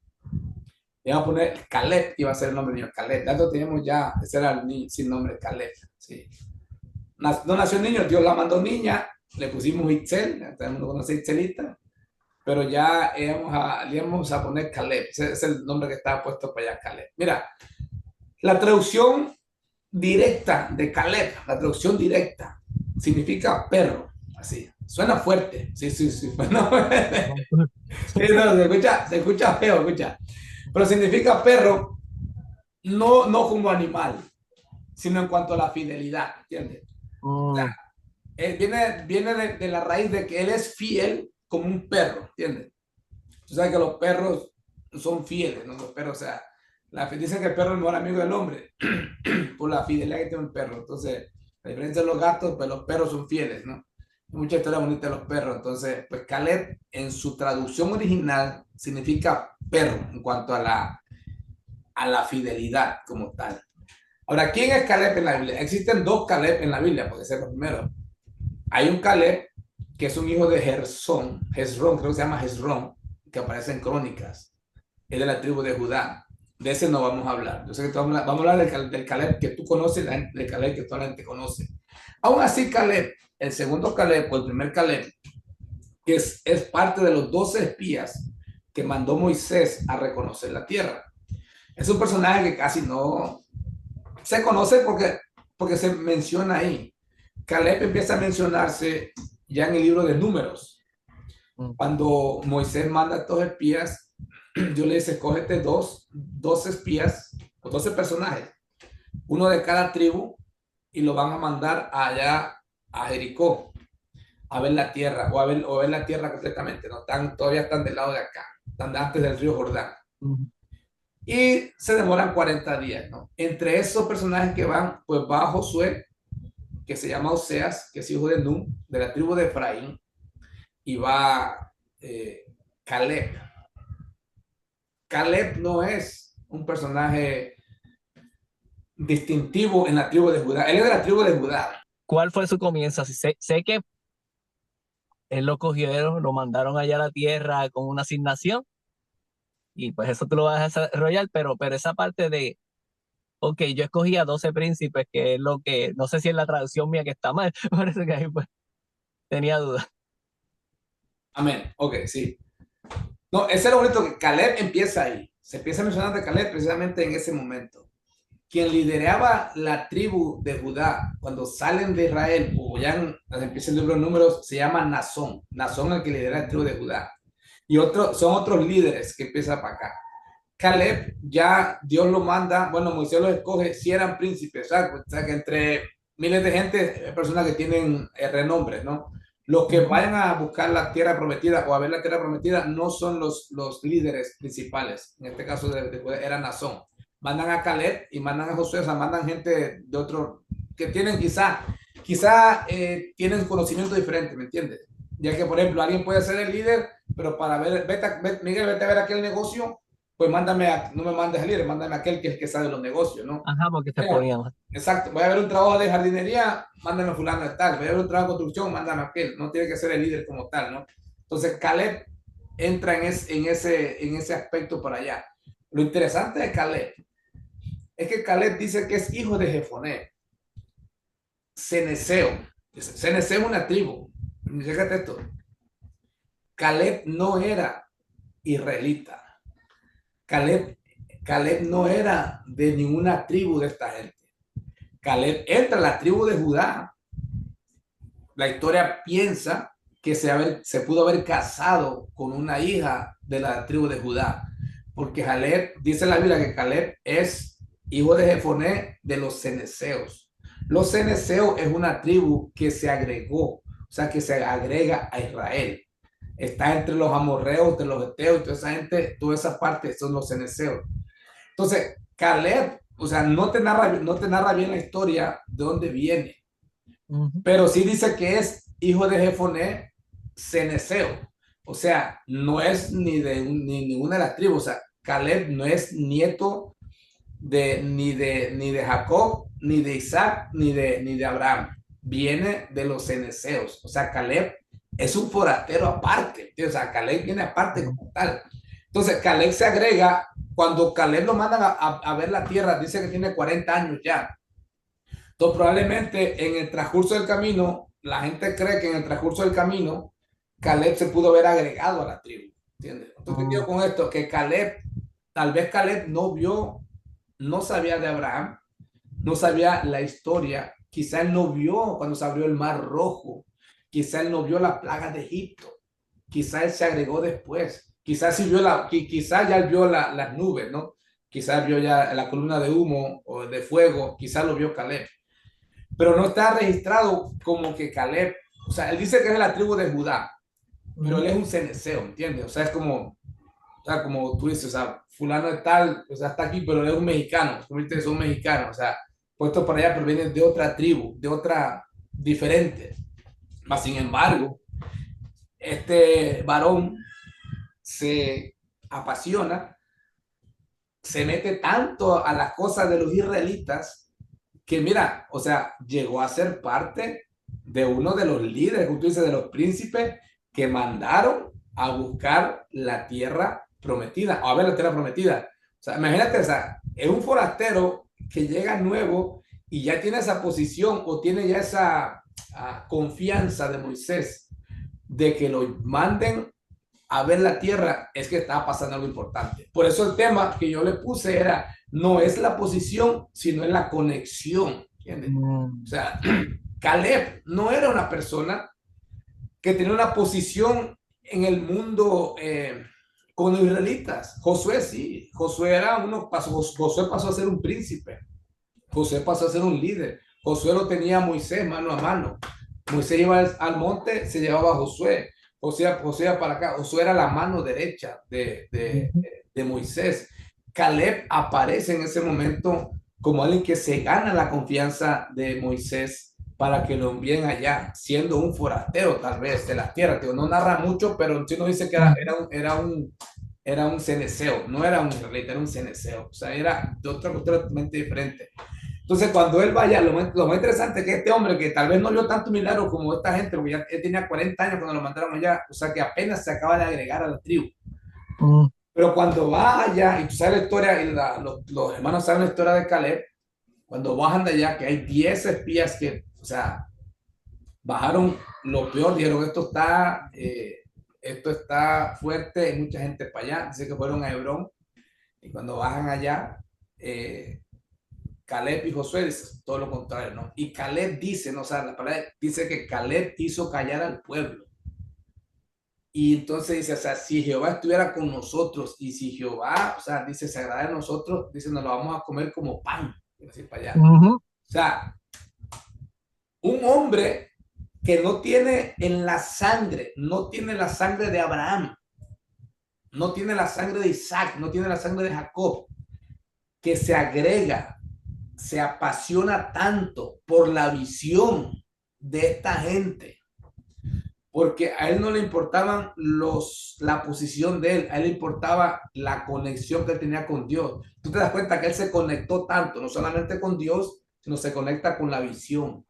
le íbamos a poner Caleb, iba a ser el nombre del niño, Caleb. Tanto teníamos ya, ese era el niño sin nombre, Caleb, sí. No nació niño, Dios la mandó niña, le pusimos Itzel, todo el mundo conoce Itzelita, pero ya le íbamos a poner Caleb, ese es el nombre que estaba puesto para allá, Caleb. Mira, la traducción directa de Caleb, la traducción directa, significa perro, así. Suena fuerte, sí, sí, sí. Bueno, sí, no, se escucha feo, escucha. Pero significa perro, no como animal, sino en cuanto a la fidelidad, ¿entiendes? O sea, viene de la raíz de que él es fiel como un perro, ¿entiendes? Tú sabes que los perros son fieles, ¿no? Los perros, o sea, dicen que el perro es el mejor amigo del hombre por la fidelidad que tiene un perro. Entonces, a diferencia de los gatos, pues los perros son fieles, ¿no? Hay mucha historia bonita de los perros. Entonces, pues Caleb en su traducción original significa perro en cuanto a la fidelidad como tal. Ahora, ¿quién es Caleb en la Biblia? Existen dos Caleb en la Biblia, puede ser lo primero. Hay un Caleb que es un hijo de Hezrón, creo que se llama Hezrón, que aparece en Crónicas. Es de la tribu de Judá. De ese no vamos a hablar. Yo sé que vamos a hablar del Caleb que tú conoces, del Caleb que toda la gente conoce. Aún así, Caleb, el segundo Caleb o el primer Caleb, que es parte de los 12 espías que mandó Moisés a reconocer la tierra. Es un personaje que casi no se conoce porque se menciona ahí. Caleb empieza a mencionarse ya en el libro de Números. Cuando Moisés manda a estos espías, yo le dice, cógete dos espías o 12 personajes, uno de cada tribu, y lo van a mandar allá a Jericó a ver la tierra o ver la tierra completamente. ¿No? Todavía están del lado de acá, están antes del río Jordán. Y se demoran 40 días, ¿no? Entre esos personajes que van, pues va Josué, que se llama Oseas, que es hijo de Nun, de la tribu de Efraín, y va Caleb. Caleb no es un personaje distintivo en la tribu de Judá, él es de la tribu de Judá. ¿Cuál fue su comienzo? Sé que él lo cogieron, lo mandaron allá a la tierra con una asignación, y pues eso tú lo vas a desarrollar, pero esa parte de, ok, yo escogí a 12 príncipes, que es lo que, no sé si es la traducción mía que está mal, por eso que ahí pues tenía dudas. Amén, ok, sí. No, ese es lo bonito, que Caleb empieza ahí, se empieza a mencionar de Caleb precisamente en ese momento. Quien lideraba la tribu de Judá cuando salen de Israel, o ya empieza el libro de Números, se llama Nazón. Nazón es el que lidera la tribu de Judá. Y son otros líderes que empiezan para acá. Caleb, ya Dios lo manda, bueno, Moisés los escoge, si eran príncipes, ¿sabes? O sea, que entre miles de gente, personas que tienen renombre, ¿no? Los que vayan a buscar la tierra prometida o a ver la tierra prometida no son los líderes principales. En este caso era Nazón. mandan a Caleb y mandan a Josué, o sea, mandan gente de otro, que tienen quizá tienen conocimiento diferente, ¿me entiendes? Ya que, por ejemplo, alguien puede ser el líder, pero para ver, Miguel, vete a ver aquel negocio, pues no me mandes al líder, mándame a aquel que es el que sabe los negocios, ¿no? Ajá, porque se Mira, ponían. exacto, voy a ver un trabajo de jardinería, mándame a fulano de tal, voy a ver un trabajo de construcción, mándame a aquel, no tiene que ser el líder como tal, ¿no? Entonces, Caleb entra en ese aspecto para allá. Lo interesante de Caleb es que Caleb dice que es hijo de Jefoné, Ceneseo. Ceneseo es una tribu. Fíjate esto. Caleb no era israelita. Caleb, Caleb no era de ninguna tribu de esta gente. Caleb entra a la tribu de Judá. La historia piensa que se pudo haber casado con una hija de la tribu de Judá, porque Caleb, dice la Biblia que Caleb es hijo de Jefoné de los ceneseos. Los ceneseos es una tribu que se agregó, o sea, que se agrega a Israel. Está entre los amorreos, de los eteos, toda esa gente, toda esa parte son los ceneseos. Entonces, Caleb, o sea, no te narra bien la historia de dónde viene, pero sí dice que es hijo de Jefoné ceneseo. O sea, no es ni ninguna de las tribus. O sea, Caleb no es nieto ni de Jacob, ni de Isaac, ni de Abraham. Viene de los ceneseos. O sea, Caleb es un forastero aparte. O sea, Caleb viene aparte como tal. Entonces, Caleb se agrega, cuando Caleb lo mandan a ver la tierra, dice que tiene 40 años ya. Entonces, probablemente en el transcurso del camino, la gente cree que en el transcurso del camino, Caleb se pudo haber agregado a la tribu. ¿Entiendes? Entonces, ¿qué digo con esto? Que Caleb, tal vez Caleb no vio, no sabía de Abraham, no sabía la historia. Quizá él no vio cuando se abrió el Mar Rojo. Quizá él no vio las plagas de Egipto. Quizá él se agregó después. Quizá sí vio quizá ya vio las nubes, ¿no? Quizá vio ya la columna de humo o de fuego. Quizá lo vio Caleb, pero no está registrado como que Caleb, o sea, él dice que es de la tribu de Judá, pero él es un ceneseo, ¿entiendes? O sea, es como, o sea, como tú dices, o sea, fulano de tal, o sea, está aquí, pero él es un mexicano, son mexicanos, o sea, puestos para allá, pero vienen de otra tribu, de otra diferente. Mas, sin embargo, este varón se apasiona, se mete tanto a las cosas de los israelitas que mira, o sea, llegó a ser parte de uno de los líderes, como tú dices, de los príncipes que mandaron a buscar la tierra prometida, o a ver la tierra prometida. O sea, imagínate, o sea, es un forastero que llega nuevo y ya tiene esa posición o tiene ya esa confianza de Moisés de que lo manden a ver la tierra, es que estaba pasando algo importante. Por eso el tema que yo le puse era, no es la posición, sino es la conexión. ¿Entiendes? O sea, Caleb no era una persona que tenía una posición en el mundo con los israelitas. Josué sí, Josué pasó a ser un príncipe, Josué pasó a ser un líder, Josué lo tenía a Moisés mano a mano. Moisés iba al monte, se llevaba a Josué. Josué para acá. Josué era la mano derecha de Moisés. Caleb aparece en ese momento como alguien que se gana la confianza de Moisés para que lo envíen allá, siendo un forastero tal vez de la tierra. No narra mucho, pero sí nos dice que era un ceneseo, no era un israelita, era un ceneseo. O sea, era de otra cultura totalmente diferente. Entonces, cuando él vaya, lo más interesante es que este hombre, que tal vez no vio tanto milagro como esta gente, porque ya él tenía 40 años cuando lo mandaron allá, o sea que apenas se acaba de agregar a la tribu. Pero cuando va allá, y tú sabes la historia, y los hermanos saben la historia de Caleb, cuando bajan de allá, que hay 10 espías que, o sea, bajaron lo peor, dijeron, esto está fuerte, hay mucha gente para allá, dice que fueron a Hebrón, y cuando bajan allá, Caleb y Josué dicen todo lo contrario, ¿no? Y Caleb dice, ¿no? O sea, la palabra dice que Caleb hizo callar al pueblo. Y entonces dice, o sea, si Jehová estuviera con nosotros y si Jehová, o sea, dice, se agrada de nosotros, dice, nos lo vamos a comer como pan, así para allá. O sea, un hombre que no tiene en la sangre, no tiene la sangre de Abraham, no tiene la sangre de Isaac, no tiene la sangre de Jacob, que se agrega, se apasiona tanto por la visión de esta gente, porque a él no le importaban la posición de él, a él le importaba la conexión que él tenía con Dios. Tú te das cuenta que él se conectó tanto, no solamente con Dios, sino se conecta con la visión.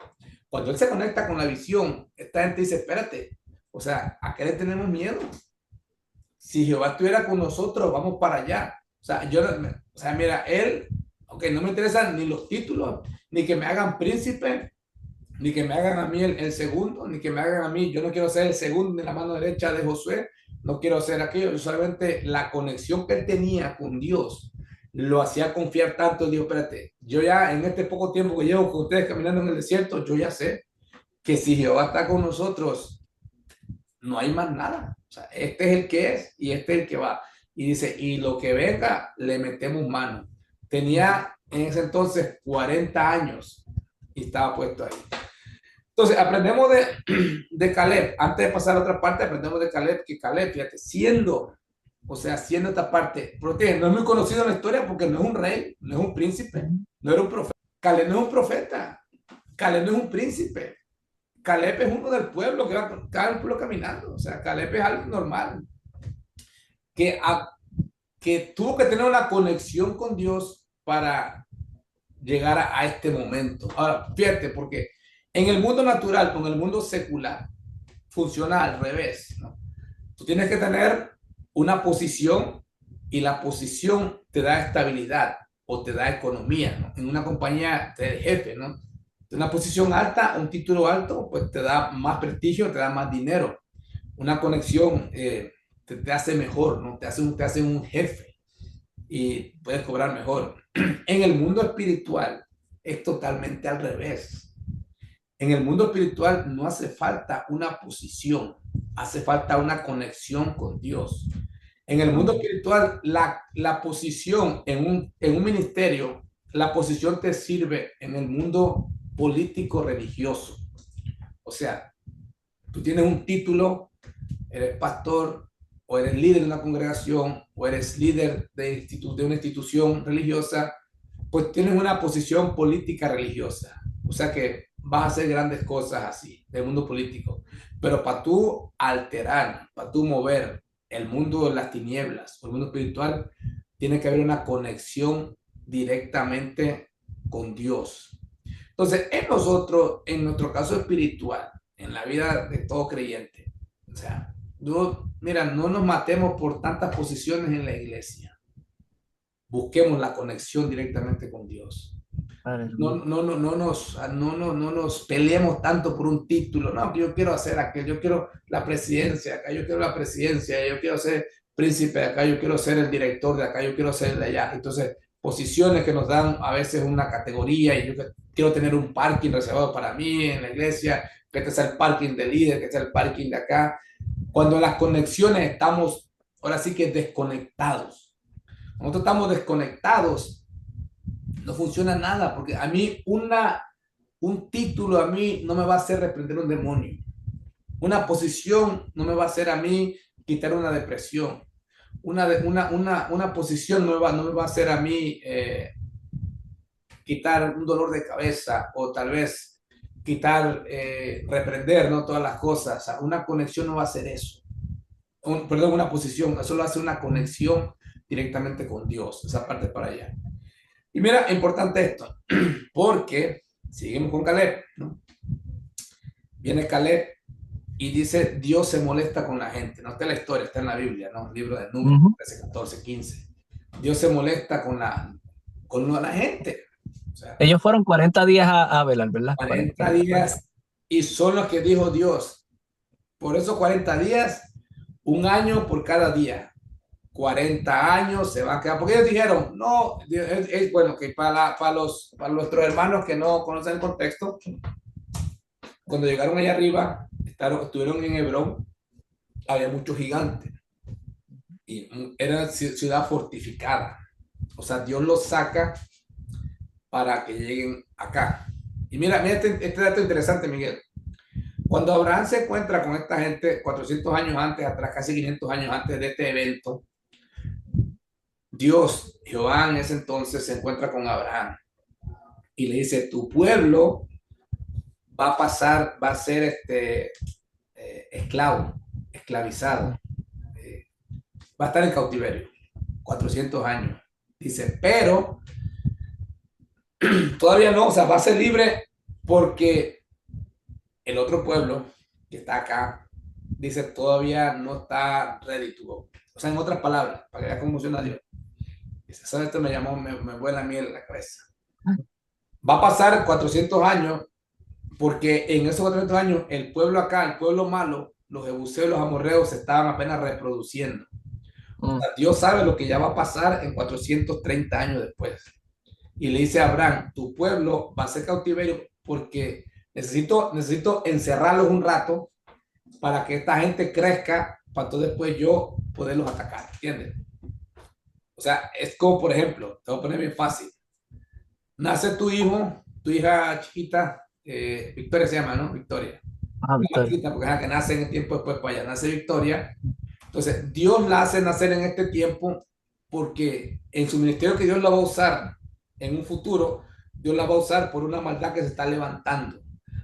Cuando él se conecta con la visión, esta gente dice, espérate, o sea, ¿a qué le tenemos miedo? Si Jehová estuviera con nosotros, vamos para allá. O sea, mira, él, ok, no me interesan ni los títulos, ni que me hagan príncipe, ni que me hagan a mí el segundo, ni que me hagan a mí, yo no quiero ser el segundo en la mano derecha de Josué, no quiero ser aquello, yo solamente la conexión que él tenía con Dios lo hacía confiar tanto en Dios. Espérate, yo ya en este poco tiempo que llevo con ustedes caminando en el desierto, yo ya sé que si Jehová está con nosotros, no hay más nada. O sea, este es el que es y este es el que va. Y dice, y lo que venga, le metemos mano. Tenía en ese entonces 40 años y estaba puesto ahí. Entonces, aprendemos de Caleb. Antes de pasar a otra parte, aprendemos de Caleb, que Caleb, fíjate, siendo esta parte, porque no es muy conocido en la historia porque no es un rey, no es un príncipe, no era un profeta. Caleb no es un profeta, Caleb no es un príncipe. Caleb es uno del pueblo que va cada el pueblo caminando. O sea, Caleb es algo normal. Que, que tuvo que tener una conexión con Dios para llegar a este momento. Ahora, fíjate, porque en el mundo natural, con el mundo secular, funciona al revés, ¿no? Tú tienes que tener una posición y la posición te da estabilidad o te da economía, ¿no? En una compañía de jefe, ¿no? Una posición alta, un título alto, pues te da más prestigio, te da más dinero. Una conexión te hace mejor, ¿no? Te hace un jefe y puedes cobrar mejor. En el mundo espiritual es totalmente al revés. En el mundo espiritual no hace falta una posición, hace falta una conexión con Dios. En el mundo espiritual, la posición en un ministerio, la posición te sirve en el mundo político religioso. O sea, tú tienes un título, eres pastor, o eres líder de una congregación, o eres líder de una institución religiosa, pues tienes una posición política religiosa. O sea que vas a hacer grandes cosas así, del mundo político. Pero para tú alterar, para tú mover el mundo de las tinieblas o el mundo espiritual, tiene que haber una conexión directamente con Dios. Entonces, en nosotros, en nuestro caso espiritual, en la vida de todo creyente, o sea, mira, no nos matemos por tantas posiciones en la iglesia. Busquemos la conexión directamente con Dios. No nos peleemos tanto por un título. No, yo quiero hacer aquello, yo quiero la presidencia acá, yo quiero la presidencia, yo quiero ser príncipe de acá, yo quiero ser el director de acá, yo quiero ser el de allá. Entonces, posiciones que nos dan a veces una categoría y yo quiero tener un parking reservado para mí en la iglesia, que este sea el parking de líder, que este sea el parking de acá. Cuando las conexiones estamos, ahora sí que desconectados. Nosotros estamos desconectados, no funciona nada, porque a mí un título a mí no me va a hacer reprender un demonio. Una posición no me va a hacer a mí quitar una depresión. Una posición no me va a hacer a mí quitar un dolor de cabeza o tal vez quitar, reprender, ¿no? Todas las cosas. O sea, una conexión no va a hacer eso. Perdón, una posición, eso lo hace una conexión directamente con Dios, esa parte para allá. Y mira, importante esto, porque seguimos con Caleb, ¿no? Viene Caleb y dice, Dios se molesta con la gente. No está en la historia, está en la Biblia, ¿no? El libro de Números 13, 14, 15. Dios se molesta con la gente. O sea, ellos fueron 40 días a velar, ¿verdad? 40 días y son los que dijo Dios. Por esos 40 días, un año por cada día. 40 años se van a quedar, porque ellos dijeron, no, es bueno, que para nuestros hermanos que no conocen el contexto, cuando llegaron allá arriba, estuvieron en Hebrón, había muchos gigantes, y era ciudad fortificada, o sea, Dios los saca para que lleguen acá. Y mira este dato interesante, Miguel. Cuando Abraham se encuentra con esta gente 400 años antes, atrás, casi 500 años antes de este evento, Dios, Jehová en ese entonces se encuentra con Abraham y le dice, tu pueblo va a pasar, va a ser esclavo, esclavizado, eh, va a estar en cautiverio, 400 años. Dice, pero todavía no, o sea, va a ser libre porque el otro pueblo que está acá, dice, todavía no está ready to go. O sea, en otras palabras, para que veas cómo funciona Dios. Dice, ¿sabes? Esto me vuela miel en la cabeza. Va a pasar 400 años porque en esos 400 años el pueblo acá, el pueblo malo, los jebuseos, los amorreos se estaban apenas reproduciendo. O sea, Dios sabe lo que ya va a pasar en 430 años después. Y le dice a Abraham, tu pueblo va a ser cautiverio porque necesito encerrarlos un rato para que esta gente crezca, para entonces después yo poderlos atacar, ¿entiendes? O sea, es como, por ejemplo, te voy a poner bien fácil. Nace tu hijo, tu hija chiquita, Victoria se llama, ¿no? Victoria. Más Victoria. chiquita, porque es la que nace en el tiempo después para allá, nace Victoria. Entonces, Dios la hace nacer en este tiempo porque en su ministerio que Dios la va a usar en un futuro, Dios la va a usar por una maldad que se está levantando.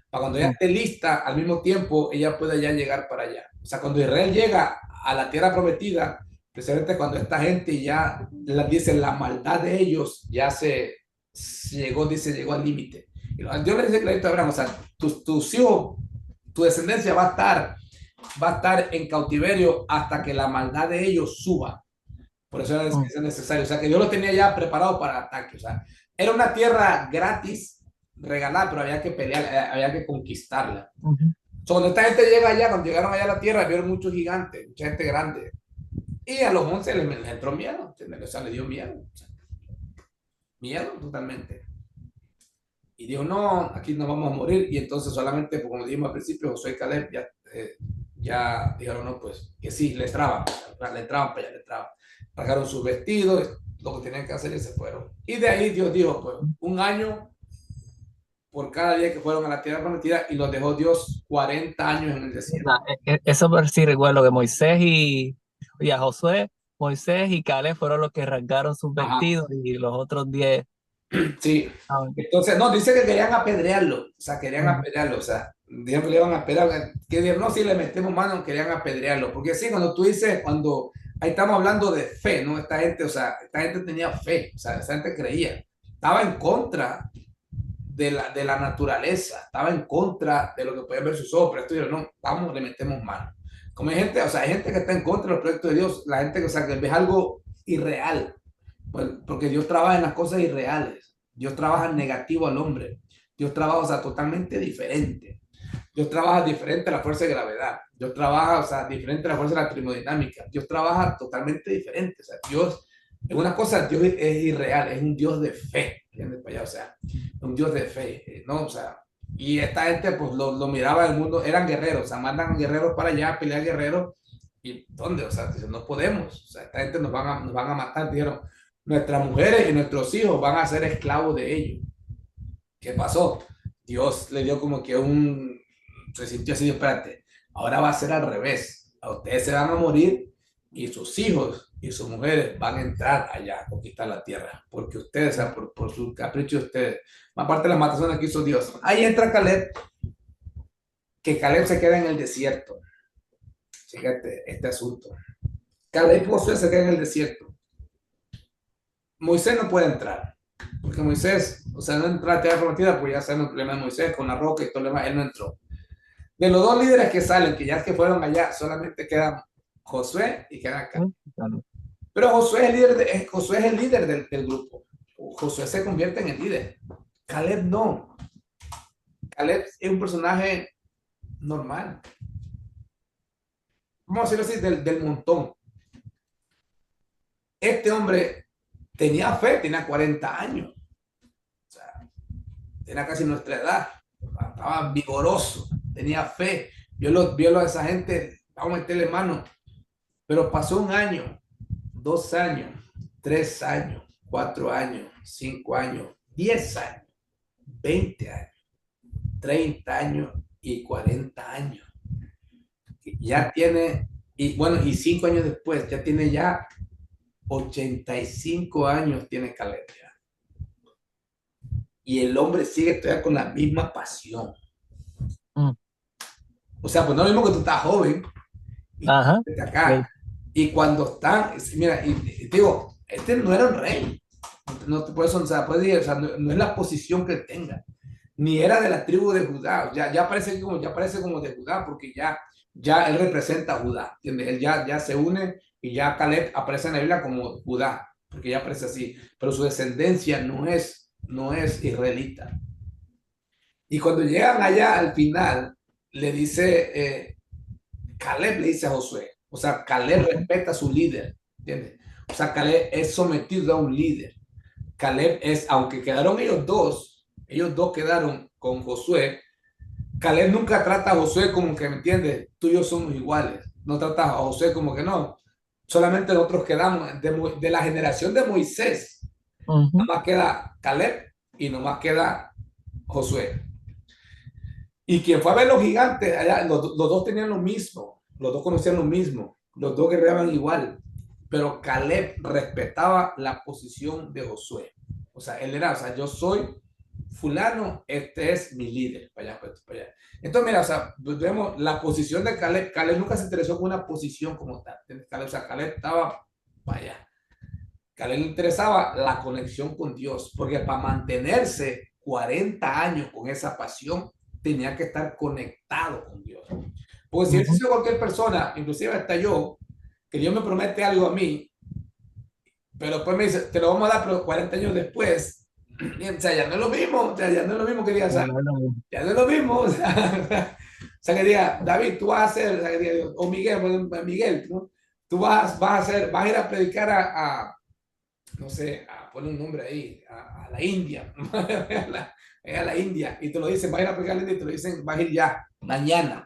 Para cuando ella esté lista, al mismo tiempo, ella pueda ya llegar para allá. O sea, cuando Israel llega a la tierra prometida, precisamente cuando esta gente ya dice la maldad de ellos ya se llegó, dice, llegó al límite. Dios le dice clarito a Abraham, o sea, tus hijos, tu descendencia va a estar en cautiverio hasta que la maldad de ellos suba. Por eso es necesario. O sea, que Dios lo tenía ya preparado para ataque. O sea, era una tierra gratis, regalada, pero había que pelear, había que conquistarla. So, cuando esta gente llega allá, cuando llegaron allá a la tierra, vieron muchos gigantes, mucha gente grande. Y a los 11 les entró miedo, o sea, les dio miedo. O sea, miedo totalmente. Y dijo, no, aquí nos vamos a morir. Y entonces solamente, pues, como dijimos al principio, Josué y Caleb ya dijeron, no, pues que sí, le entraban para allá, le entraban. Rasgaron sus vestidos, lo que tenían que hacer y se fueron. Y de ahí Dios dijo, pues, un año por cada día que fueron a la tierra prometida y los dejó Dios 40 años en el desierto. Eso por sí recuerdo que Moisés y a Josué, Moisés y Caleb fueron los que rasgaron sus Ajá. vestidos y los otros 10. Sí. Entonces, no, dice que querían apedrearlo, o sea, querían apedrearlo, o sea, dijeron que le iban a apedrear, que dijeron, no, si le metemos mano, querían apedrearlo, porque sí, cuando tú dices, cuando ahí estamos hablando de fe, ¿no? Esta gente, o sea, esta gente tenía fe, o sea, esta gente creía, estaba en contra de la naturaleza, estaba en contra de lo que podían ver sus ojos, pero esto dijeron, no, vamos, le metemos mano. Como hay gente, o sea, hay gente que está en contra de los proyectos de Dios, la gente que, o sea, que ve algo irreal, pues, porque Dios trabaja en las cosas irreales. Dios trabaja negativo al hombre. Dios trabaja, o sea, totalmente diferente. Dios trabaja diferente a la fuerza de gravedad. Dios trabaja, o sea, diferente a la fuerza de la termodinámica. Dios trabaja totalmente diferente. O sea, Dios, en una cosa, Dios es irreal, es un Dios de fe. ¿Entiendes? O sea, un Dios de fe, ¿no? O sea, y esta gente, pues, lo miraba el mundo, eran guerreros, o sea, mandan guerreros para allá, pelear guerreros. ¿Y dónde? O sea, dicen, no podemos. O sea, esta gente nos van a matar. Dijeron, nuestras mujeres y nuestros hijos van a ser esclavos de ellos. ¿Qué pasó? Dios le dio como que se sintió así, espérate, ahora va a ser al revés. A ustedes se van a morir y sus hijos y sus mujeres van a entrar allá a conquistar la tierra, porque ustedes, o sea, por su capricho de ustedes, aparte de las matazones que hizo Dios. Ahí entra Caleb, que Caleb se queda en el desierto. Fíjate, este asunto. Caleb y Josué se quedan en el desierto. Moisés no puede entrar, porque Moisés, o sea, no entró a la tierra prometida, pues ya saben el problema de Moisés con la roca y todo lo demás, él no entró. De los dos líderes que salen, que ya que fueron allá, solamente quedan Josué y quedan acá. Pero Josué es el líder del grupo. Josué se convierte en el líder. Caleb no. Caleb es un personaje normal. Vamos a decirlo así, del montón. Este hombre tenía fe, tenía 40 años. O sea, tenía casi nuestra edad. Estaba vigoroso, tenía fe. Vio a esa gente, vamos a meterle mano. Pero pasó un año, 2 años, 3 años, 4 años, 5 años, 10 años, 20 años, 30 años y 40 años. Ya tiene, y bueno, y 5 años después, ya tiene ya 85 años tiene Caleb ya. Y el hombre sigue todavía con la misma pasión. Mm. O sea, pues no es lo mismo que tú estás joven y Ajá. desde Ok. acá. Y cuando están, mira, y digo, este no era un rey. No te puedes, o sea, puedes decir, o sea, no es la posición que tenga. Ni era de la tribu de Judá. Ya parece como de Judá, porque ya él representa a Judá. ¿Entiendes? Él ya se une y ya Caleb aparece en la Biblia como Judá, porque ya aparece así. Pero su descendencia no es israelita. Y cuando llegan allá al final, le dice, Caleb le dice a Josué, o sea, Caleb Ujú. respeta a su líder, ¿entiendes? O sea, Caleb es sometido a un líder. Caleb es, aunque quedaron ellos dos quedaron con Josué, Caleb nunca trata a Josué como que, ¿me entiendes? Tú y yo somos iguales. No trata a Josué como que no. Solamente nosotros quedamos de la generación de Moisés. Ujú. Nomás queda Caleb y nomás queda Josué. Y quien fue a ver los gigantes, allá, los dos tenían lo mismo, los dos conocían lo mismo, los dos guerreaban igual, pero Caleb respetaba la posición de Josué. O sea, él era, o sea, yo soy fulano, este es mi líder, para allá, para allá. Entonces, mira, o sea, vemos la posición de Caleb. Caleb nunca se interesó con una posición como tal. Caleb, o sea, Caleb estaba para allá. Caleb le interesaba la conexión con Dios, porque para mantenerse 40 años con esa pasión, tenía que estar conectado con Dios. Porque si Ujú. es cualquier persona, inclusive hasta yo, que Dios me promete algo a mí, pero después me dice, te lo vamos a dar, pero 40 años después, o sea, ya no es lo mismo, o sea, ya no es lo mismo que diga, o sea, ya no es lo mismo, o sea, que diga, David, tú vas a hacer, o, sea, que diga, o Miguel, ¿no? Tú vas a ir a predicar no sé, a poner un nombre ahí, a la India, a la India, y te lo dicen, va a ir a pegar a la India y te lo dicen, va a ir ya, mañana.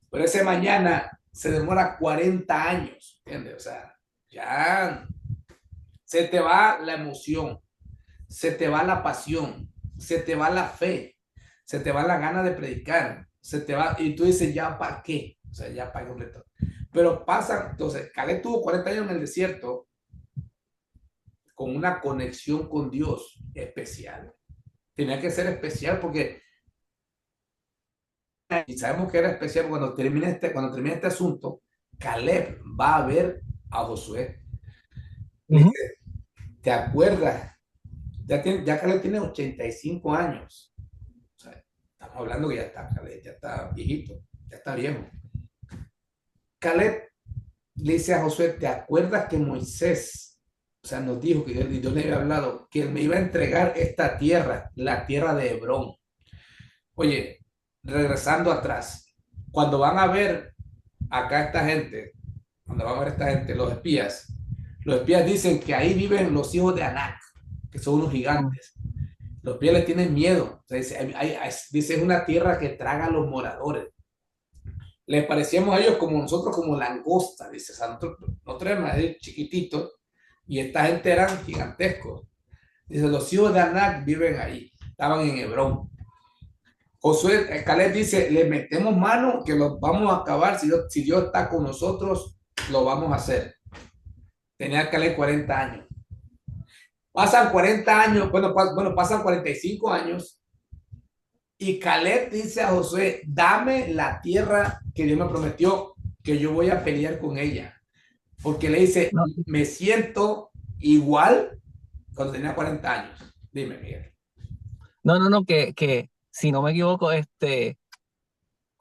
Pero ese mañana se demora 40 años, ¿entiendes? O sea, ya se te va la emoción, se te va la pasión, se te va la fe, se te va la gana de predicar, se te va, y tú dices, ¿ya para qué? O sea, ya para completo. Pero pasa, entonces, Caleb tuvo 40 años en el desierto con una conexión con Dios especial. Tenía que ser especial porque, y sabemos que era especial cuando termine este asunto, Caleb va a ver a Josué. Le Ujú. dice, ¿te acuerdas? Ya Caleb tiene 85 años. O sea, estamos hablando que ya está, Caleb ya está viejito, ya está viejo. Caleb le dice a Josué, ¿te acuerdas que Moisés, o sea, nos dijo que Dios le había hablado, que me iba a entregar esta tierra, la tierra de Hebrón? Oye, regresando atrás, cuando van a ver acá esta gente, cuando van a ver esta gente, los espías dicen que ahí viven los hijos de Anak, que son unos Mm. gigantes. Los espías le tienen miedo. O sea, dice, es una tierra que traga a los moradores. Les parecíamos a ellos como nosotros, como langosta, dice. O sea, nosotros éramos chiquititos y esta gente eran gigantescos. Dice, los hijos de Anak viven ahí, estaban en Hebrón. Josué, Caleb dice, le metemos mano que los vamos a acabar, si Dios está con nosotros, lo vamos a hacer. Tenía Caleb 40 años. Pasan 40 años, bueno, pasan 45 años y Caleb dice a Josué, dame la tierra que Dios me prometió, que yo voy a pelear con ella. Porque le dice, No, me siento igual cuando tenía 40 años. Dime, Miguel. no, que si no me equivoco,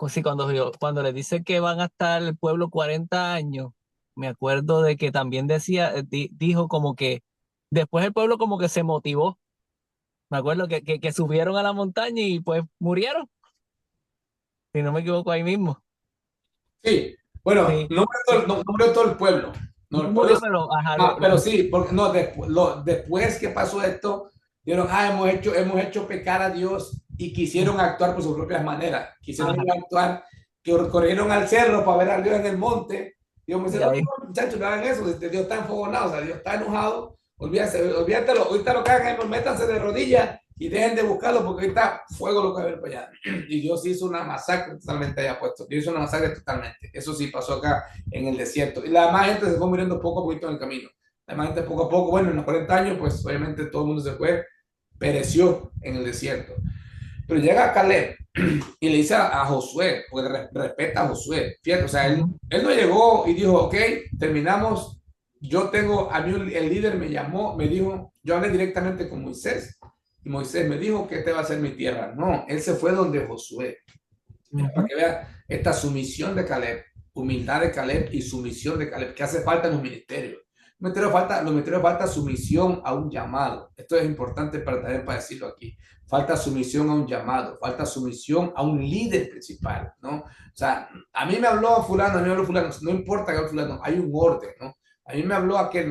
sí, cuando les dice que van a estar el pueblo 40 años, me acuerdo de que también decía, dijo como que después el pueblo como que se motivó. Me acuerdo que subieron a la montaña y pues murieron, si no me equivoco ahí mismo. Sí, bueno, Sí, no murió no murió todo el pueblo. No, no el pueblo. murió, pero ajá, Pero sí, porque no, después que pasó esto, dijeron, hemos hecho pecar a Dios y quisieron actuar por sus propias maneras. Quisieron ajá, ir a actuar, que corrieron al cerro para ver a Dios en el monte. Dios me dice, y no, ahí, no, muchachos, no hagan eso, Dios está enfogonado, o sea, Dios está enojado, olvídalo, ahorita lo que hagan es métanse de rodillas y dejen de buscarlo porque ahorita fuego lo que va a haber para allá. Y Dios hizo una masacre totalmente allá puesto, Dios hizo una masacre totalmente. Eso sí pasó acá en el desierto. Y la más gente se fue muriendo poco a poquito en el camino. Además, poco a poco, bueno, en los 40 años, pues obviamente todo el mundo se fue, pereció en el desierto. Pero llega Caleb y le dice a Josué, pues respeta a Josué, fíjate, o sea, él no llegó y dijo, ok, terminamos, yo tengo, a mí el líder me llamó, me dijo, yo hablé directamente con Moisés, y Moisés me dijo que esta va a ser mi tierra. No, él se fue donde Josué. Mira, para que vea esta sumisión de Caleb, humildad de Caleb y sumisión de Caleb, que hace falta en los ministerios. Los ministerios falta sumisión a un llamado. Esto es importante para también para decirlo aquí. Falta sumisión a un llamado, falta sumisión a un líder principal, ¿no? O sea, a mí me habló fulano, a mí me habló fulano, no importa que hable fulano, hay un orden, ¿no? A mí me habló aquel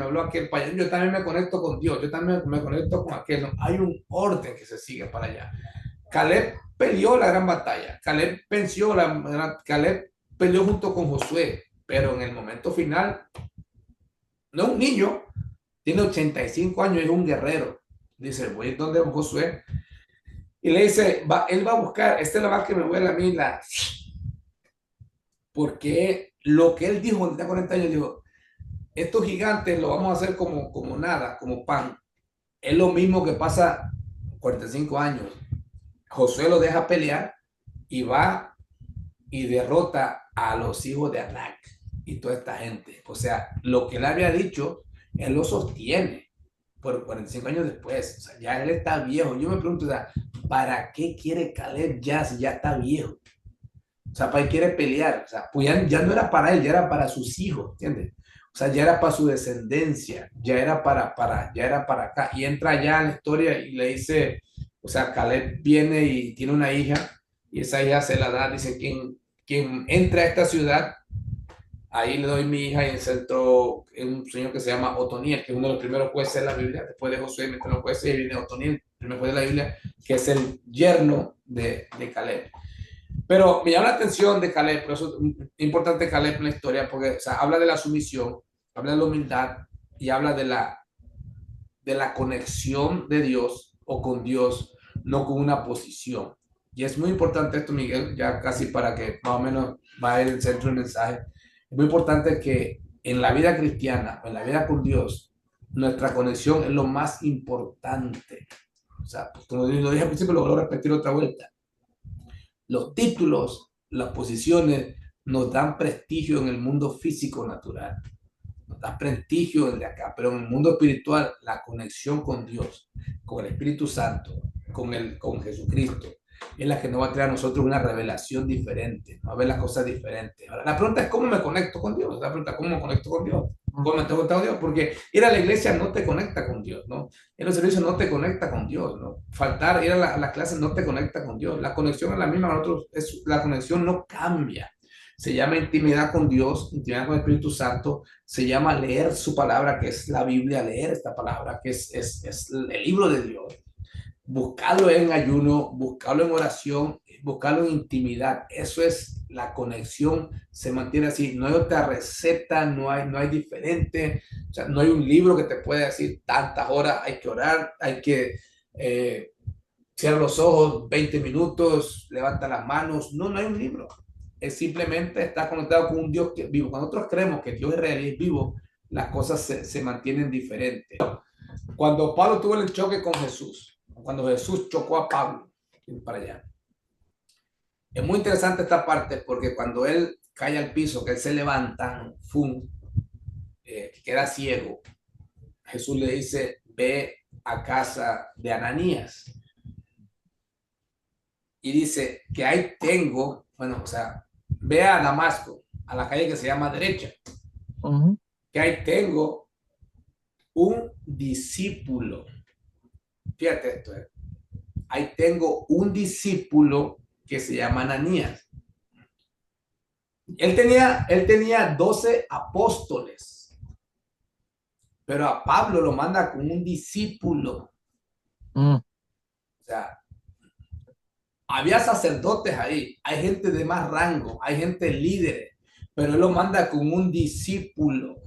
para allá, yo también me conecto con Dios, yo también me conecto con aquel, ¿no? Hay un orden que se sigue para allá. Caleb peleó la gran batalla, Caleb peleó junto con Josué, pero en el momento final, no es un niño, tiene 85 años, es un guerrero. Dice, voy a ir donde Josué, y le dice, él va a buscar, esta es la más que me huele a mí, porque lo que él dijo cuando tenía 40 años, dijo, estos gigantes lo vamos a hacer como nada, como pan. Es lo mismo que pasa 45 años. Josué lo deja pelear y va y derrota a los hijos de Anac y toda esta gente. O sea, lo que él había dicho, él lo sostiene por 45 años después. O sea, ya él está viejo. Yo me pregunto, o sea, ¿para qué quiere Caleb ya si ya está viejo? O sea, ¿para qué quiere pelear? O sea, pues ya no era para él, ya era para sus hijos, ¿entiendes? O sea, ya era para su descendencia, ya era ya era para acá. Y entra ya en la historia y le dice, o sea, Caleb viene y tiene una hija, y esa hija se la da, dice, quien entra a esta ciudad, ahí le doy mi hija, y entró un señor que se llama Otoniel, que es uno de los primeros jueces de la Biblia, después de Josué, meten los jueces, y viene Otoniel, el primer juez de la Biblia, que es el yerno de Caleb. Pero me llama la atención de Caleb, por eso es importante Caleb en la historia, porque o sea, habla de la sumisión, habla de la humildad y habla de la conexión de Dios o con Dios, no con una posición. Y es muy importante esto, Miguel, ya casi para que más o menos va a ir el centro del mensaje. Es muy importante que en la vida cristiana, en la vida con Dios, nuestra conexión es lo más importante. O sea, pues, como lo dije al principio, lo vuelvo a repetir otra vuelta. Los títulos, las posiciones nos dan prestigio en el mundo físico natural, nos da prestigio en de acá, pero en el mundo espiritual, la conexión con Dios, con el Espíritu Santo, con Jesucristo, es la que nos va a traer a nosotros una revelación diferente, va a ver las cosas diferentes. Ahora, la pregunta es cómo me conecto con Dios, la pregunta es cómo me conecto con Dios. ¿Cómo me conecto con Dios? Porque ir a la iglesia no te conecta con Dios, ¿no? Ir al servicio no te conecta con Dios, ¿no? Faltar, ir a la clase no te conecta con Dios. La conexión es la misma, nosotros, la conexión no cambia. Se llama intimidad con Dios, intimidad con el Espíritu Santo, se llama leer su palabra, que es la Biblia, leer esta palabra, que es el libro de Dios. Buscarlo en ayuno, buscarlo en oración, buscarlo en intimidad. Eso es la conexión, se mantiene así. No hay otra receta, no hay diferente. O sea, no hay un libro que te pueda decir tantas horas hay que orar, hay que cierra los ojos 20 minutos, levanta las manos. No, no hay un libro. Es simplemente estar conectado con un Dios que vivo. Cuando nosotros creemos que Dios es real y es vivo, las cosas se mantienen diferentes. Cuando Pablo tuvo el choque con Jesús, cuando Jesús chocó a Pablo, para allá, es muy interesante esta parte porque cuando él cae al piso, que él se levanta, queda ciego, Jesús le dice, ve a casa de Ananías. Y dice que ahí tengo, bueno, o sea, ve a Damasco, a la calle que se llama derecha, que ahí tengo un discípulo. Fíjate esto, ahí tengo un discípulo que se llama Ananías. Él tenía 12 apóstoles, pero a Pablo lo manda con un discípulo. O sea, había sacerdotes ahí, hay gente de más rango, hay gente líder, pero él lo manda con un discípulo.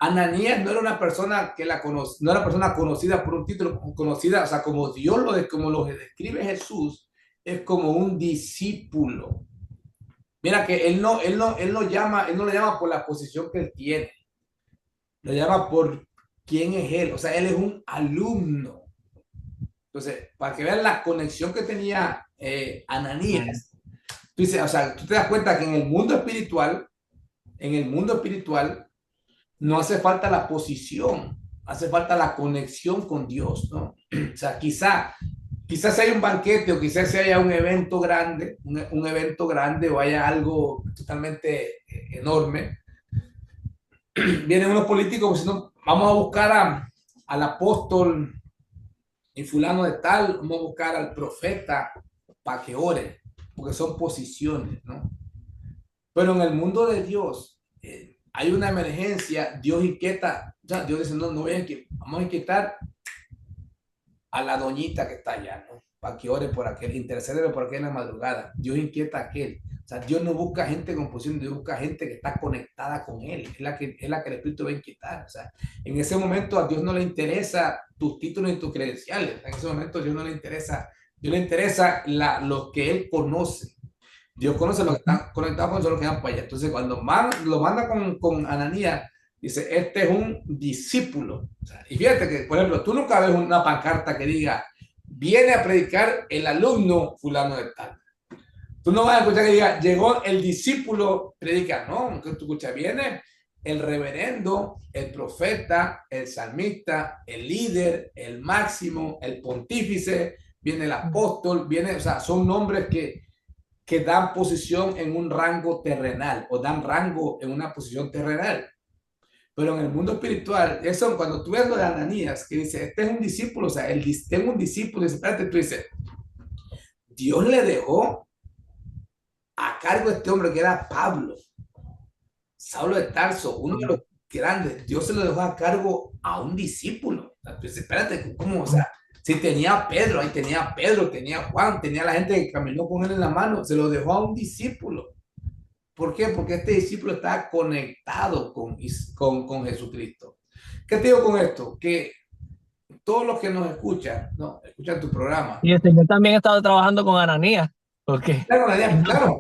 Ananías no era una persona que no era una persona conocida por un título, conocida, o sea, como Dios como lo describe Jesús, es como un discípulo. Mira que él no le llama por la posición que él tiene. lo llama por quién es él. O sea, él es un alumno. Entonces, para que vean la conexión que tenía Ananías, tú dices, o sea, tú te das cuenta que en el mundo espiritual, no hace falta la posición, hace falta la conexión con Dios, ¿no? O sea, quizás haya un banquete o quizás haya un evento grande, un evento grande o haya algo totalmente enorme. Vienen unos políticos diciendo, vamos a buscar al apóstol y fulano de tal, vamos a buscar al profeta para que ore, porque son posiciones, ¿no? Pero en el mundo de Dios hay una emergencia, Dios inquieta, o sea, Dios dice, no, no voy a inquietar, vamos a inquietar a la doñita que está allá, ¿no? Para que ore por aquel, intercede por aquel en la madrugada. Dios inquieta a aquel. O sea, Dios no busca gente con posición, Dios busca gente que está conectada con Él. Es la que el Espíritu va a inquietar. O sea, en ese momento a Dios no le interesa tus títulos y tus credenciales. En ese momento a Dios no le interesa. Dios le interesa lo que Él conoce. Dios conoce los que están conectados con eso, los que van para allá. Entonces, cuando lo manda con Ananías, dice, este es un discípulo. O sea, y fíjate que, por ejemplo, tú nunca ves una pancarta que diga, viene a predicar el alumno fulano de tal. Tú no vas a escuchar que diga, llegó el discípulo, predica. No, que tú escuchas, viene el reverendo, el profeta, el salmista, el líder, el máximo, el pontífice, viene el apóstol, viene, o sea, son nombres que dan posición en un rango terrenal o dan rango en una posición terrenal. Pero en el mundo espiritual, eso cuando tú ves lo de Ananías, que dice, este es un discípulo, o sea, tengo un discípulo, dice, espérate, tú dices, Dios le dejó a cargo a este hombre que era Pablo, Saulo de Tarso, uno de los grandes, Dios se lo dejó a cargo a un discípulo. O sea, tú dices, espérate, ¿cómo? O sea, si tenía Pedro, ahí tenía Pedro, tenía Juan, tenía la gente que caminó con él en la mano, se lo dejó a un discípulo. ¿Por qué? Porque este discípulo está conectado con Jesucristo. ¿Qué te digo con esto? Que todos los que nos escuchan, ¿no? Escuchan tu programa. Y el Señor también ha estado trabajando con Ananías, porque Claro, claro,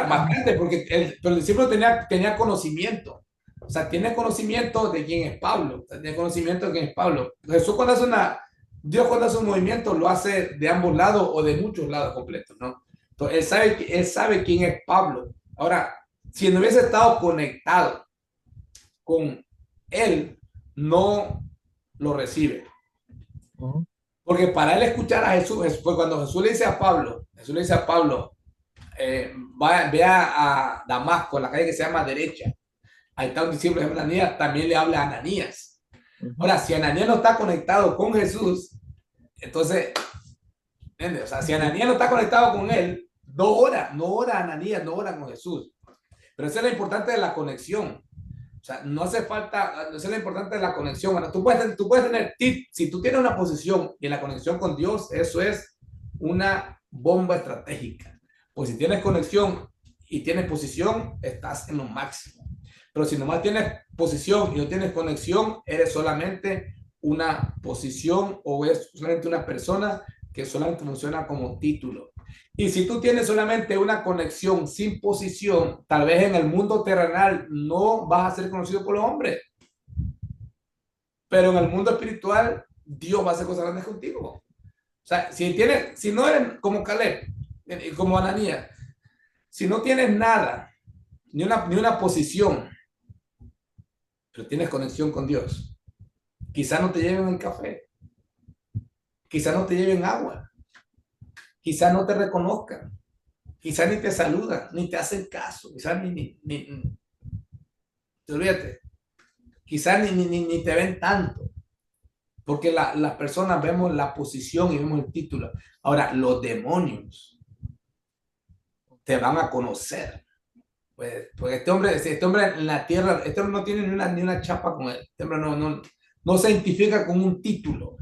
bastante, porque pero el discípulo tenía conocimiento. O sea, tiene conocimiento de quién es Pablo. O sea, tiene conocimiento de quién es Pablo. Jesús Dios cuando hace un movimiento lo hace de ambos lados o de muchos lados completos, ¿no? Entonces, él sabe quién es Pablo. Ahora, si no hubiese estado conectado con él, no lo recibe. Porque para él escuchar a Jesús, fue cuando Jesús le dice a Pablo, ve a Damasco, la calle que se llama derecha. Ahí está un discípulo de Ananías, también le habla a Ananías. Ahora, si Ananías no está conectado con Jesús, entonces, ¿entiendes? O sea, si Ananías no está conectado con él, no ora Ananías, no ora con Jesús. Pero eso es lo importante de la conexión. O sea, no hace falta, eso es lo importante de la conexión. Bueno, tú puedes tener, si tú tienes una posición y la conexión con Dios, eso es una bomba estratégica. Pues si tienes conexión y tienes posición, estás en lo máximo. Pero si nomás tienes posición y no tienes conexión, eres solamente una posición o es solamente una persona que solamente funciona como título. Y si tú tienes solamente una conexión sin posición, tal vez en el mundo terrenal no vas a ser conocido por los hombres, pero en el mundo espiritual Dios va a hacer cosas grandes contigo. O sea, si no eres como Caleb, como Ananías, si no tienes nada, ni una posición, pero tienes conexión con Dios, quizás no te lleven el café, quizás no te lleven agua, quizás no te reconozcan, quizás ni te saludan, ni te hacen caso, quizás ni olvídate, quizás ni te ven tanto, porque las personas vemos la posición y vemos el título. Ahora, los demonios te van a conocer. Pues este hombre en la tierra, este hombre no tiene ni una chapa con él. Este hombre no se identifica con un título,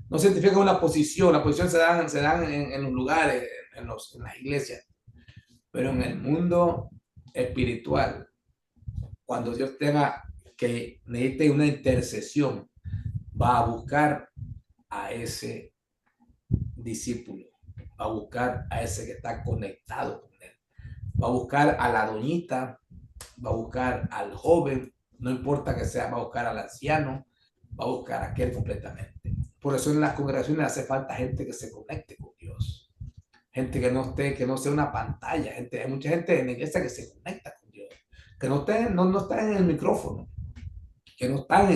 no se identifica con una posición. La posición se dan en los lugares, en las iglesias. Pero en el mundo espiritual, cuando Dios tenga que necesite una intercesión, va a buscar a ese discípulo, va a buscar a ese que está conectado con él, va a buscar a la doñita, va a buscar al joven, No importa que sea, va a buscar al anciano, va a buscar a aquel completamente. Por eso en las congregaciones hace falta gente que se conecte con Dios. Gente que no esté, que no sea una pantalla. Hay mucha gente en la iglesia que se conecta con Dios. Que no está en el micrófono. Que no están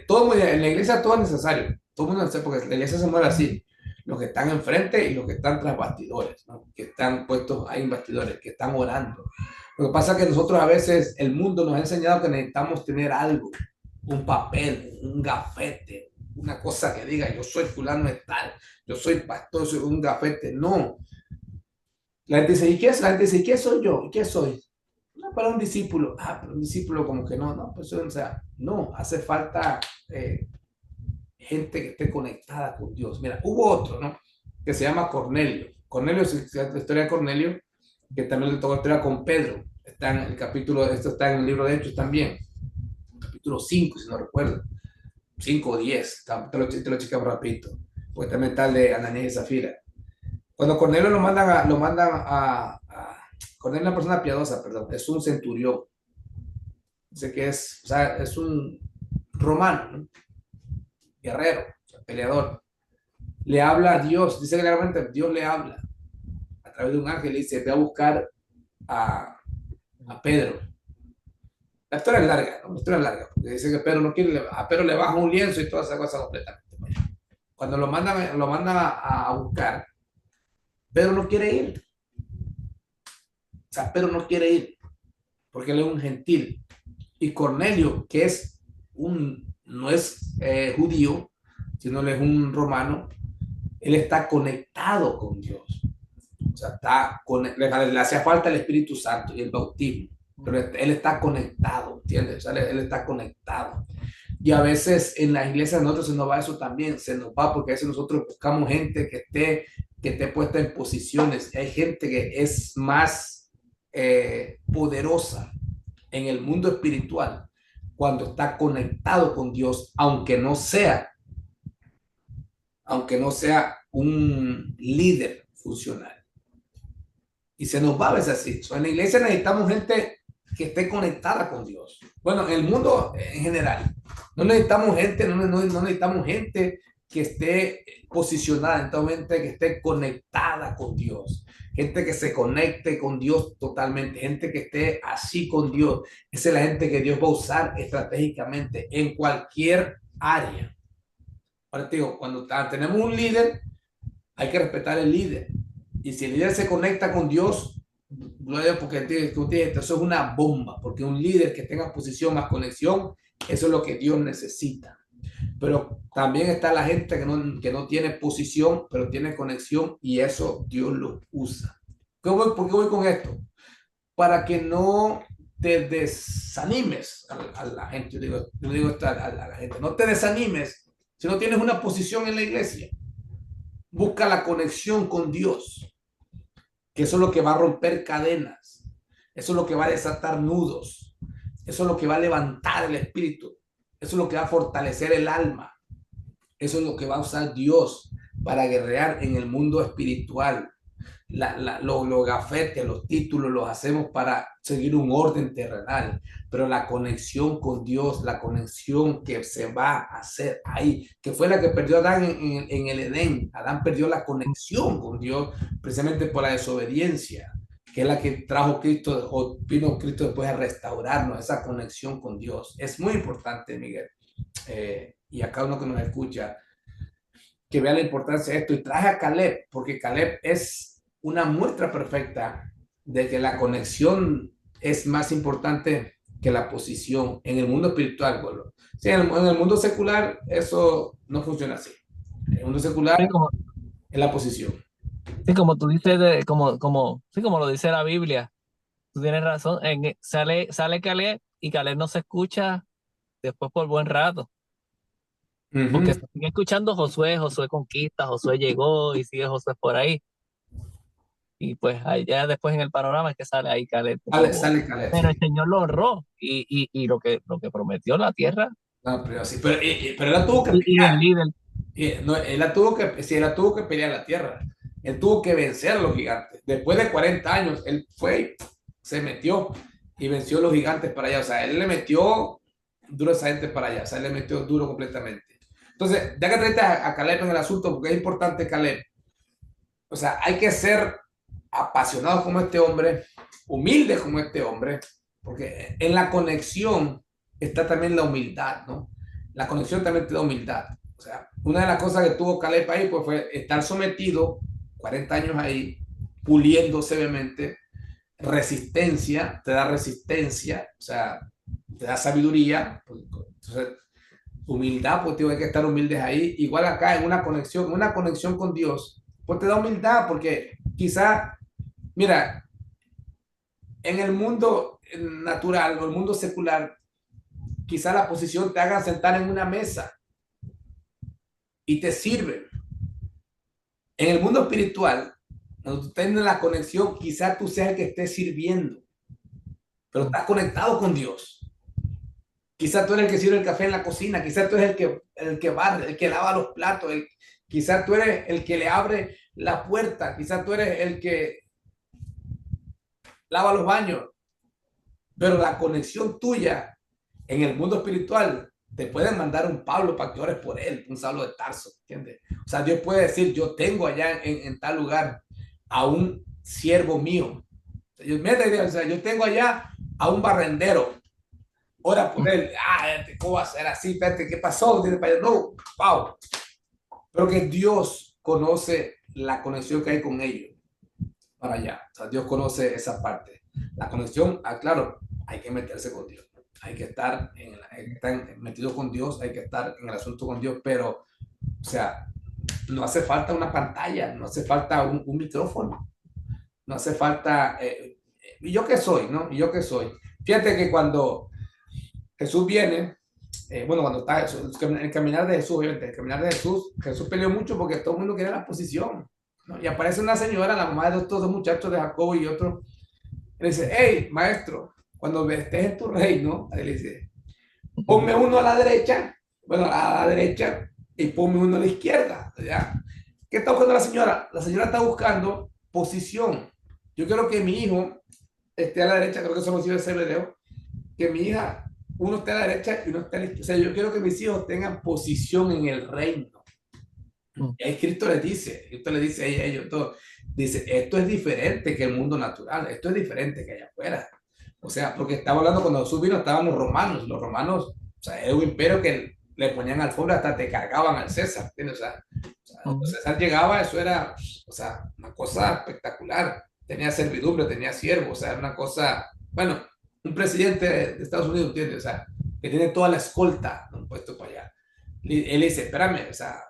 todo, en la iglesia todo es necesario. Todo el mundo necesita, porque la iglesia se mueve así. Los que están enfrente y los que están tras bastidores, ¿no? Que están puestos ahí en bastidores, que están orando. Lo que pasa es que nosotros a veces, el mundo nos ha enseñado que necesitamos tener algo, un papel, un gafete, una cosa que diga, yo soy fulano de tal, yo soy pastor, soy un gafete. No. La gente dice, ¿y qué es? La gente dice, ¿y qué soy yo? ¿Y qué soy? No, para un discípulo. Ah, pero un discípulo como que no, pues o sea, no, hace falta gente que esté conectada con Dios. Mira, hubo otro, ¿no? Que se llama Cornelio. Cornelio es la historia de Cornelio, que también le tocó la historia con Pedro. Está en el capítulo, esto está en el libro de Hechos también, capítulo 5 si no recuerdo, 5 o 10, te lo checamos rapidito, pues también está el de Ananías y Zafira. Cuando Cornelio Cornelio es una persona piadosa, perdón, es un centurión, sé que es, o sea, es un romano, ¿no? Guerrero, o sea, peleador, le habla a Dios, dice claramente, Dios le habla a través de un ángel y dice, ve a buscar a, a Pedro. La historia es larga, ¿no? La historia es larga, porque dice que Pedro no quiere, a Pedro le baja un lienzo y toda esa cosa completamente. Cuando lo mandan a buscar, Pedro no quiere ir. O sea, Pedro no quiere ir, porque él es un gentil. Y Cornelio, que no es judío, sino él es un romano, él está conectado con Dios. O sea, le hacía falta el Espíritu Santo y el bautismo, pero él está conectado, ¿entiendes? O sea, él está conectado. Y a veces en las iglesias nosotros se nos va eso también, se nos va porque a veces nosotros buscamos gente que esté puesta en posiciones. Hay gente que es más poderosa en el mundo espiritual cuando está conectado con Dios, aunque no sea un líder funcional. Y se nos va a veces así. En la iglesia necesitamos gente que esté conectada con Dios. Bueno, en el mundo en general. No necesitamos gente que esté posicionada, entonces que esté conectada con Dios. Gente que se conecte con Dios totalmente. Gente que esté así con Dios. Esa es la gente que Dios va a usar estratégicamente en cualquier área. Ahora te digo, cuando tenemos un líder, hay que respetar el líder. Y si el líder se conecta con Dios, gloria, porque eso es una bomba, porque un líder que tenga posición más conexión, eso es lo que Dios necesita. Pero también está la gente que no tiene posición, pero tiene conexión y eso Dios lo usa. ¿Por qué voy con esto? Para que no te desanimes a la gente. Yo digo esto a la gente, no te desanimes si no tienes una posición en la iglesia. Busca la conexión con Dios, que eso es lo que va a romper cadenas, eso es lo que va a desatar nudos, eso es lo que va a levantar el espíritu, eso es lo que va a fortalecer el alma, eso es lo que va a usar Dios para guerrear en el mundo espiritual. Los gafetes, los títulos los hacemos para seguir un orden terrenal, pero la conexión con Dios, la conexión que se va a hacer ahí, que fue la que perdió Adán en el Edén. Adán perdió la conexión con Dios precisamente por la desobediencia, que es la que trajo Cristo, o vino Cristo después a restaurarnos, esa conexión con Dios. Es muy importante, Miguel, y a cada uno que nos escucha, que vea la importancia de esto. Y traje a Caleb, porque Caleb es una muestra perfecta de que la conexión es más importante que la posición en el mundo espiritual. Bueno, sí, en el mundo secular eso no funciona así. En el mundo secular Sí, como, es la posición. sí, como tú dices, sí, como lo dice la Biblia, tú tienes razón. Sale Caleb y Caleb no se escucha después por buen rato, porque Uh-huh. se sigue escuchando Josué, Josué conquista, Josué llegó y sigue Josué por ahí. Y pues allá después en el panorama es que sale ahí Caleb como, Sale Caleb, pero el sí. Señor lo honró y lo que prometió la tierra No, pero, sí, pero él la tuvo que y el pelear. líder. No, sí, él la tuvo que pelear la tierra. Él tuvo que vencer a los gigantes. Después de 40 años, él fue y se metió. y venció a los gigantes para allá. O sea, él le metió duro a esa gente para allá. O sea, él le metió duro completamente. Entonces, ya que traiste a Caleb en el asunto, porque es importante Caleb. O sea, hay que ser apasionados como este hombre, humildes como este hombre, porque en la conexión está también la humildad, ¿no? La conexión también te da humildad. O sea, una de las cosas que tuvo Caleb ahí pues, fue estar sometido 40 años ahí, puliéndose obviamente, resistencia, o sea, te da sabiduría. Entonces, humildad, pues tío, hay que estar humildes ahí. Igual acá en una conexión con Dios, pues te da humildad, porque quizá, mira, en el mundo natural o el mundo secular, quizá la posición te haga sentar en una mesa y te sirve. En el mundo espiritual, cuando tú tienes la conexión, quizá tú seas el que esté sirviendo, pero estás conectado con Dios. Quizá tú eres el que sirve el café en la cocina, quizá tú eres el que barre, el que lava los platos, quizá tú eres el que le abre la puerta, quizá tú eres el que lava los baños, pero la conexión tuya en el mundo espiritual te pueden mandar un Pablo para que ores por él, un Saulo de Tarso, ¿entiendes? O sea, Dios puede decir, yo tengo allá en tal lugar a un siervo mío. O sea, yo tengo allá a un barrendero, ora por él. ¿Cómo va a ser así? Espérate, ¿qué pasó? No, wow. Pero que Dios conoce la conexión que hay con ellos para allá. O sea, Dios conoce esa parte. La conexión, claro, hay que meterse con Dios. Hay que estar, hay que estar metido con Dios, hay que estar en el asunto con Dios, pero, o sea, no hace falta una pantalla, no hace falta un micrófono, no hace falta... ¿Y yo qué soy? ¿No? ¿Y yo qué soy? Fíjate que cuando Jesús viene, bueno, cuando está Jesús, el caminar de Jesús, obviamente, el caminar de Jesús, Jesús peleó mucho porque todo el mundo quería la posición, ¿no? Y aparece una señora, la mamá de estos dos muchachos de Jacobo y otro, y le dice, hey, maestro, cuando estés en tu reino, le dice, ponme uno a la derecha, bueno, a la derecha, y ponme uno a la izquierda, ¿ya? ¿Qué está buscando la señora? La señora está buscando posición. Yo quiero que mi hijo esté a la derecha, creo que eso lo ese video, que mi hija, uno esté a la derecha y uno esté a la izquierda. O sea, yo quiero que mis hijos tengan posición en el reino. Y ahí Cristo le dice a ellos todo. Dice, esto es diferente que el mundo natural, esto es diferente que allá afuera. O sea, porque estaba hablando cuando Jesús vino, estaban los romanos, o sea, era un imperio que le ponían alfombra hasta te cargaban al César, ¿entiendes? Cuando César llegaba, eso era, o sea, una cosa espectacular. Tenía servidumbre, tenía siervo, o sea, era una cosa, bueno, un presidente de Estados Unidos, ¿entiendes? O sea, que tiene toda la escolta, ¿no? Puesto para allá. Él dice, espérame, o sea,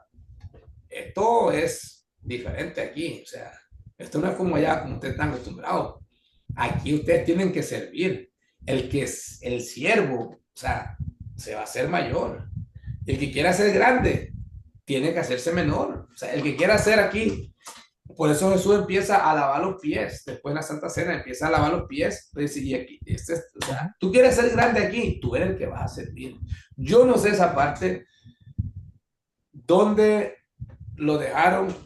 esto es diferente aquí, o sea, esto no es como allá, como ustedes están acostumbrados. Aquí ustedes tienen que servir. El que es el siervo, o sea, se va a hacer mayor. El que quiera ser grande, tiene que hacerse menor. O sea, el que quiera ser aquí, por eso Jesús empieza a lavar los pies. Después de la Santa Cena empieza a lavar los pies. Dice, y aquí, o sea, tú quieres ser grande aquí, tú eres el que vas a servir. Yo no sé esa parte donde lo dejaron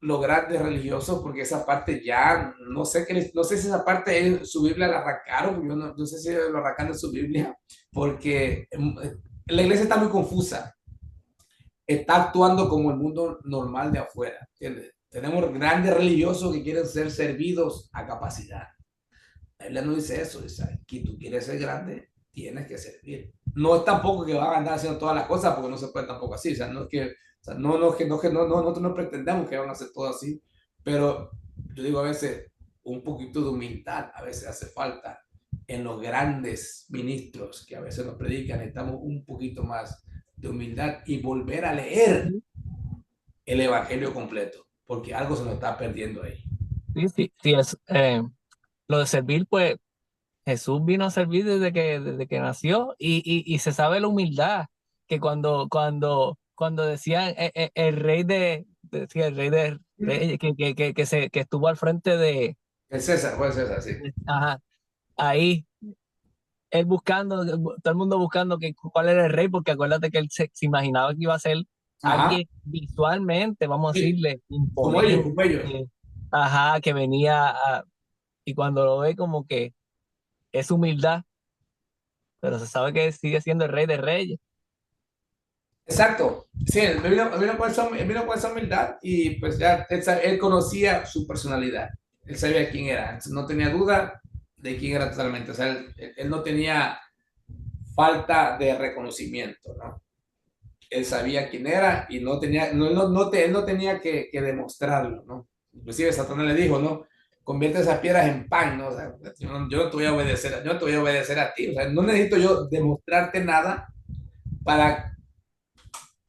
los grandes religiosos, porque esa parte ya, no sé, no sé si esa parte en su Biblia la arrancaron, yo no sé si lo arrancaron en su Biblia, porque la iglesia está muy confusa, está actuando como el mundo normal de afuera, ¿entiendes? Tenemos grandes religiosos que quieren ser servidos a capacidad. La Biblia no dice eso, dice que tú quieres ser grande, tienes que servir. No es tampoco que van a andar haciendo todas las cosas, porque no se puede tampoco así, o sea, no es que, o sea, nosotros no pretendemos que van a hacer todo así, pero yo digo a veces, un poquito de humildad a veces hace falta en los grandes ministros que a veces nos predican, necesitamos un poquito más de humildad y volver a leer el evangelio completo, porque algo se nos está perdiendo ahí. Sí, sí, sí, lo de servir, pues Jesús vino a servir desde que nació y se sabe la humildad, que cuando decían el rey decía el rey de reyes, que estuvo al frente El César, fue César, sí. ajá, ahí, él buscando, todo el mundo buscando cuál era el rey, porque acuérdate que él se imaginaba que iba a ser Ajá, alguien visualmente, vamos a sí, decirle, como ellos, imponente, como ellos. ajá, que venía y cuando lo ve como que es humildad, pero se sabe que sigue siendo el Rey de Reyes. Exacto. Sí, él vino con esa humildad y pues ya él conocía su personalidad. Él sabía quién era. No tenía duda de quién era totalmente. O sea, él no tenía falta de reconocimiento, ¿no? Él sabía quién era y no tenía, él no tenía que demostrarlo, ¿no? Inclusive Satanás le dijo, ¿no? Convierte esas piedras en pan, ¿no? O sea, yo no te voy a obedecer, yo no te voy a obedecer a ti. O sea, no necesito yo demostrarte nada para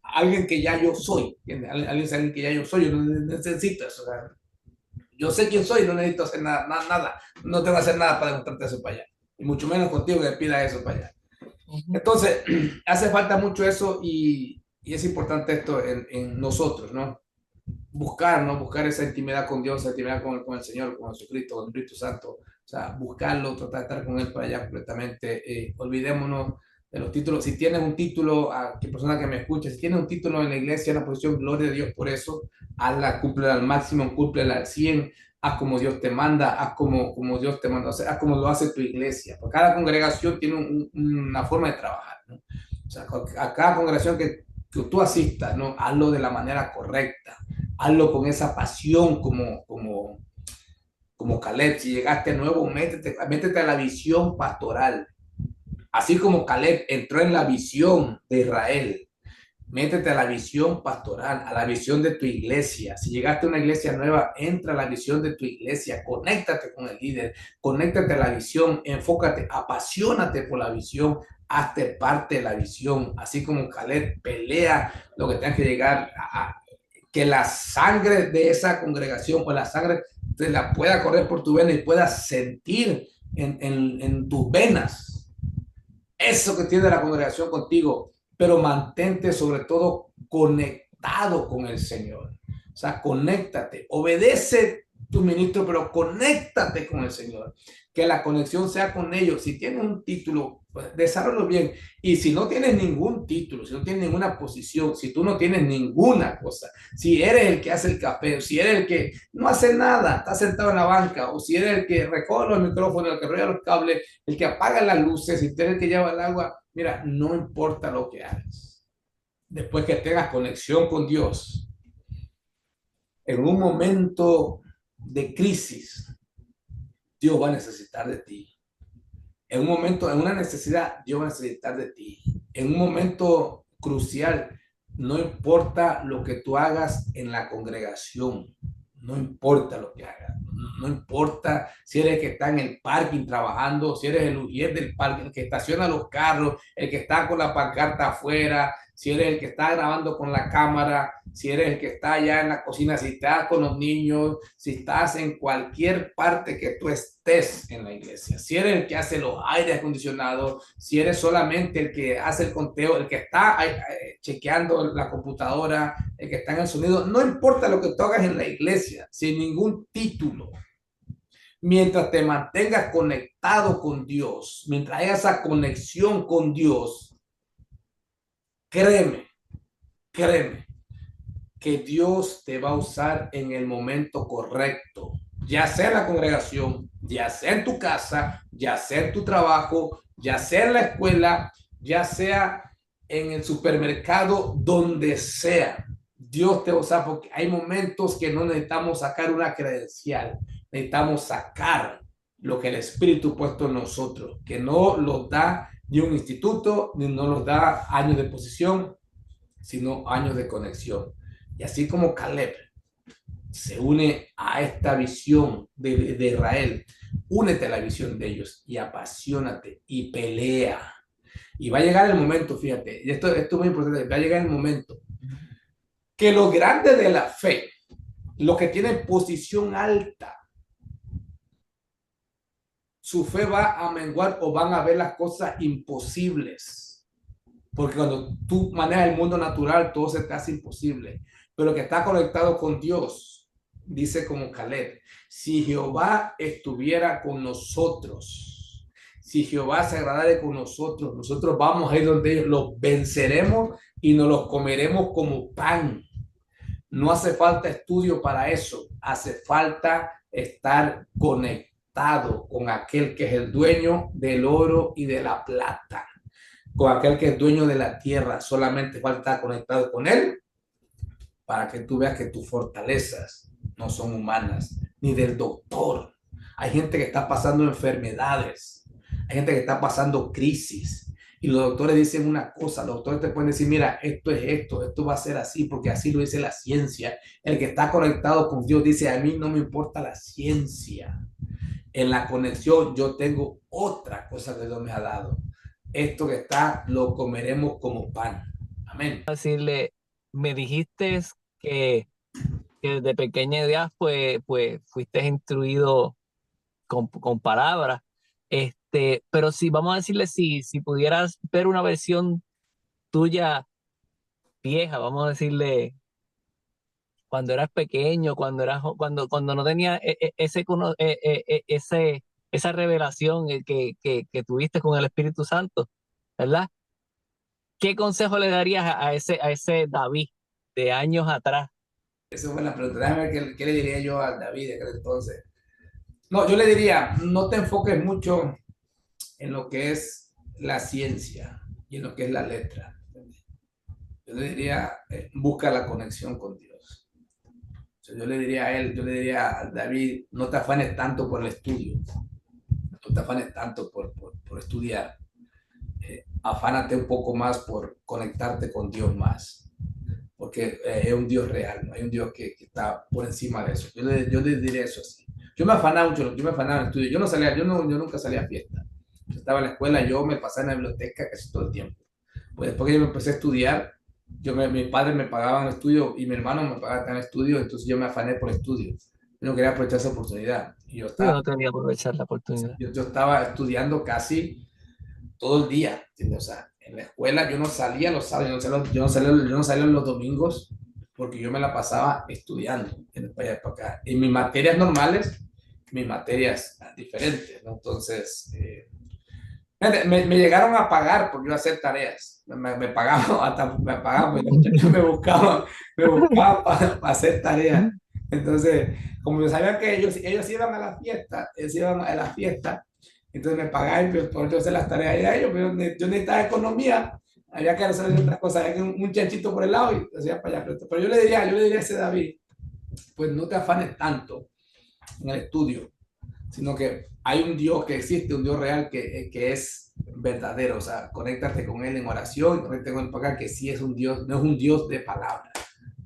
alguien que ya yo soy. Alguien que ya yo soy, yo no necesito eso. O sea, yo sé quién soy, no necesito hacer nada. No tengo que hacer nada para demostrarte eso para allá. Y mucho menos contigo que pida eso para allá. Ujú. Entonces, hace falta mucho eso y es importante esto en nosotros, ¿no? Buscar, ¿no? Buscar esa intimidad con Dios, esa intimidad con el Señor, con Jesucristo, con el Espíritu Santo. O sea, buscarlo, tratar de estar con Él para allá completamente. Olvidémonos de los títulos. Si tienes un título, a qué persona que me escuche, si tienes un título en la iglesia, en la posición, gloria a Dios por eso, hazla, cúmplela al máximo, cúmplela al 100, haz como Dios te manda, haz como Dios te manda, o sea, haz como lo hace tu iglesia. Porque cada congregación tiene una forma de trabajar, ¿no? O sea, a cada congregación que tú asistas, ¿no? Hazlo de la manera correcta, hazlo con esa pasión como Caleb. Si llegaste nuevo, métete a la visión pastoral. Así como Caleb entró en la visión de Israel, métete a la visión pastoral, a la visión de tu iglesia. Si llegaste a una iglesia nueva, entra a la visión de tu iglesia, conéctate con el líder, conéctate a la visión, enfócate, apasionate por la visión, hazte parte de la visión, así como Caleb pelea lo que tenga que llegar que la sangre de esa congregación o la sangre te la pueda correr por tu vena y puedas sentir en tus venas eso que tiene la congregación contigo, pero mantente sobre todo conectado con el Señor. O sea, conéctate, obedece tu ministro, pero conéctate con el Señor. Que la conexión sea con ellos. Si tienes un título, pues, desarrollalo bien. Y si no tienes ningún título, si no tienes ninguna posición, si tú no tienes ninguna cosa, si eres el que hace el café, si eres el que no hace nada, está sentado en la banca, o si eres el que recoge los micrófonos, el que rolla los cables, el que apaga las luces, si tú eres el que lleva el agua, mira, no importa lo que hagas. Después que tengas conexión con Dios, en un momento de crisis, Dios va a necesitar de ti. En un momento, en una necesidad, Dios va a necesitar de ti. En un momento crucial, no importa lo que tú hagas en la congregación, no importa lo que hagas, no importa si eres el que está en el parking trabajando, si eres el ujier del parking, el que estaciona los carros, el que está con la pancarta afuera, si eres el que está grabando con la cámara, si eres el que está allá en la cocina, si estás con los niños, si estás en cualquier parte que tú estés en la iglesia, si eres el que hace los aires acondicionados, si eres solamente el que hace el conteo, el que está chequeando la computadora, el que está en el sonido, no importa lo que tú hagas en la iglesia, sin ningún título, mientras te mantengas conectado con Dios, mientras haya esa conexión con Dios, créeme, créeme, que Dios te va a usar en el momento correcto, ya sea en la congregación, ya sea en tu casa, ya sea en tu trabajo, ya sea en la escuela, ya sea en el supermercado, donde sea. Dios te va a usar porque hay momentos que no necesitamos sacar una credencial, necesitamos sacar lo que el Espíritu ha puesto en nosotros, que no lo da ni un instituto, ni no nos da años de posición, sino años de conexión. Y así como Caleb se une a esta visión de Israel, únete a la visión de ellos y apasionate y pelea. Y va a llegar el momento, fíjate, y esto es muy importante, va a llegar el momento que los grandes de la fe, los que tienen posición alta, su fe va a menguar o van a ver las cosas imposibles. Porque cuando tú manejas el mundo natural, todo se te hace imposible. Pero que está conectado con Dios, dice como Caleb, si Jehová estuviera con nosotros, si Jehová se agradare con nosotros, nosotros vamos a ir donde ellos, los venceremos y nos los comeremos como pan. No hace falta estudio para eso, hace falta estar conectado conectado con aquel que es el dueño del oro y de la plata, con aquel que es dueño de la tierra. Solamente falta estar conectado con él para que tú veas que tus fortalezas no son humanas, ni del doctor. Hay gente que está pasando enfermedades, hay gente que está pasando crisis, y los doctores dicen una cosa, los doctores te pueden decir, mira, esto es esto, esto va a ser así, porque así lo dice la ciencia. El que está conectado con Dios dice, a mí no me importa la ciencia. En la conexión yo tengo otra cosa que Dios me ha dado. Esto que está, lo comeremos como pan. Amén. Decirle, me dijiste que, que desde pequeña edad pues fuiste instruido con palabras. Pero si vamos a decirle, si pudieras ver una versión tuya vieja, vamos a decirle, cuando eras pequeño, cuando no tenía esa revelación que tuviste con el Espíritu Santo, ¿verdad? ¿Qué consejo le darías a ese David de años atrás? Esa es buena pregunta. Déjame ver qué le diría yo a David de aquel entonces. No, yo le diría, no te enfoques mucho en lo que es la ciencia y en lo que es la letra. Yo le diría, busca la conexión con Dios. O sea, yo le diría a él, yo le diría a David, no te afanes tanto por el estudio, no te afanes tanto por estudiar. Afánate un poco más por conectarte con Dios más, porque es un Dios real, ¿no? Hay un Dios que está por encima de eso. Yo le diría eso así. Yo me afanaba mucho, yo me afanaba en el estudio. Yo no salía, yo nunca salía a fiesta. Yo estaba en la escuela, yo me pasaba en la biblioteca casi todo el tiempo. Pues después que yo me empecé a estudiar, mis padres me pagaban el estudio y mi hermano me pagaba el estudio, entonces yo me afané por estudio. Yo no quería aprovechar esa oportunidad. Y Yo no quería aprovechar la oportunidad. yo estaba estudiando casi todo el día, ¿entiendes? O sea, en la escuela yo no salía los sábados, yo no salía los domingos porque yo me la pasaba estudiando, ¿entiendes? Para allá, para acá. En mis materias normales, mis materias diferentes, ¿no? Entonces, me llegaron a pagar por yo hacer tareas. Me pagaban, hasta me pagaban, me buscaban para hacer tareas. Entonces, como yo sabía que ellos iban a la fiesta, ellos iban a la fiesta, entonces me pagaban por yo hacer las tareas de ellos, pero yo necesitaba economía, había que hacer otras cosas, había que un chanchito por el lado y hacía para allá. Pero yo le diría a ese David, pues no te afanes tanto en el estudio, sino que hay un Dios que existe, un Dios real que es verdadero. O sea, conéctate con Él en oración, conéctate con Él para acá, que sí es un Dios, no es un Dios de palabras,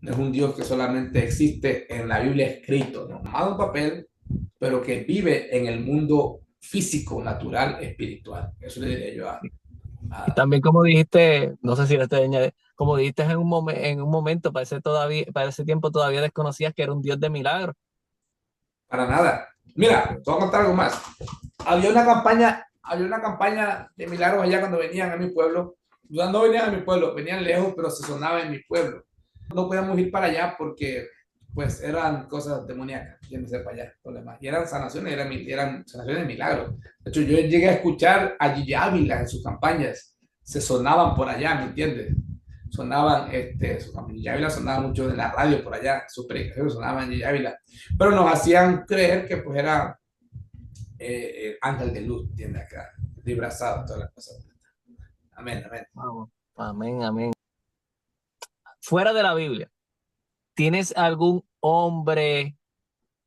no es un Dios que solamente existe en la Biblia escrito, ¿no? Más un papel, pero que vive en el mundo físico, natural, espiritual. Eso le diría yo Y a también como dijiste, no sé si le te añade, como dijiste en un momento, para ese tiempo todavía desconocías que era un Dios de milagros. para nada. Mira, te voy a contar algo más. Había una campaña de milagros allá cuando venían a mi pueblo. No venían a mi pueblo, venían lejos, pero se sonaba en mi pueblo. No podíamos ir para allá porque pues eran cosas demoníacas, yéndose para allá, problemas. Y eran sanaciones, eran sanaciones de milagros. De hecho, yo llegué a escuchar a Gigi Ávila en sus campañas, se sonaban por allá, ¿me entiendes? Sonaban, Gigi Ávila sonaba mucho en la radio por allá, sus predicaciones sonaban Gigi Ávila, pero nos hacían creer que pues era ángel de luz, ¿entiendes? Acá, disfrazado, todas las cosas. Amén, amén. Vamos. Amén, amén. Fuera de la Biblia, ¿tienes algún hombre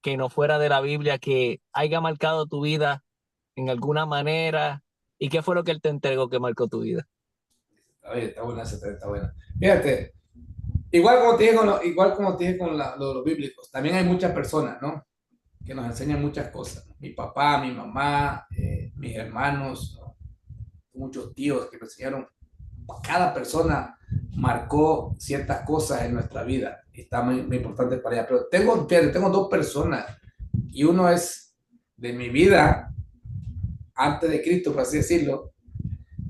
que no fuera de la Biblia que haya marcado tu vida en alguna manera? ¿Y qué fue lo que él te entregó que marcó tu vida? Oye, está buena, está buena. Fíjate, igual como te dije con los bíblicos, también hay muchas personas, ¿no? Que nos enseñan muchas cosas. Mi papá, mi mamá, mis hermanos, ¿no? Muchos tíos que me enseñaron. Cada persona marcó ciertas cosas en nuestra vida y está muy importante para ella. Pero tengo dos personas y uno es de mi vida antes de Cristo, por así decirlo,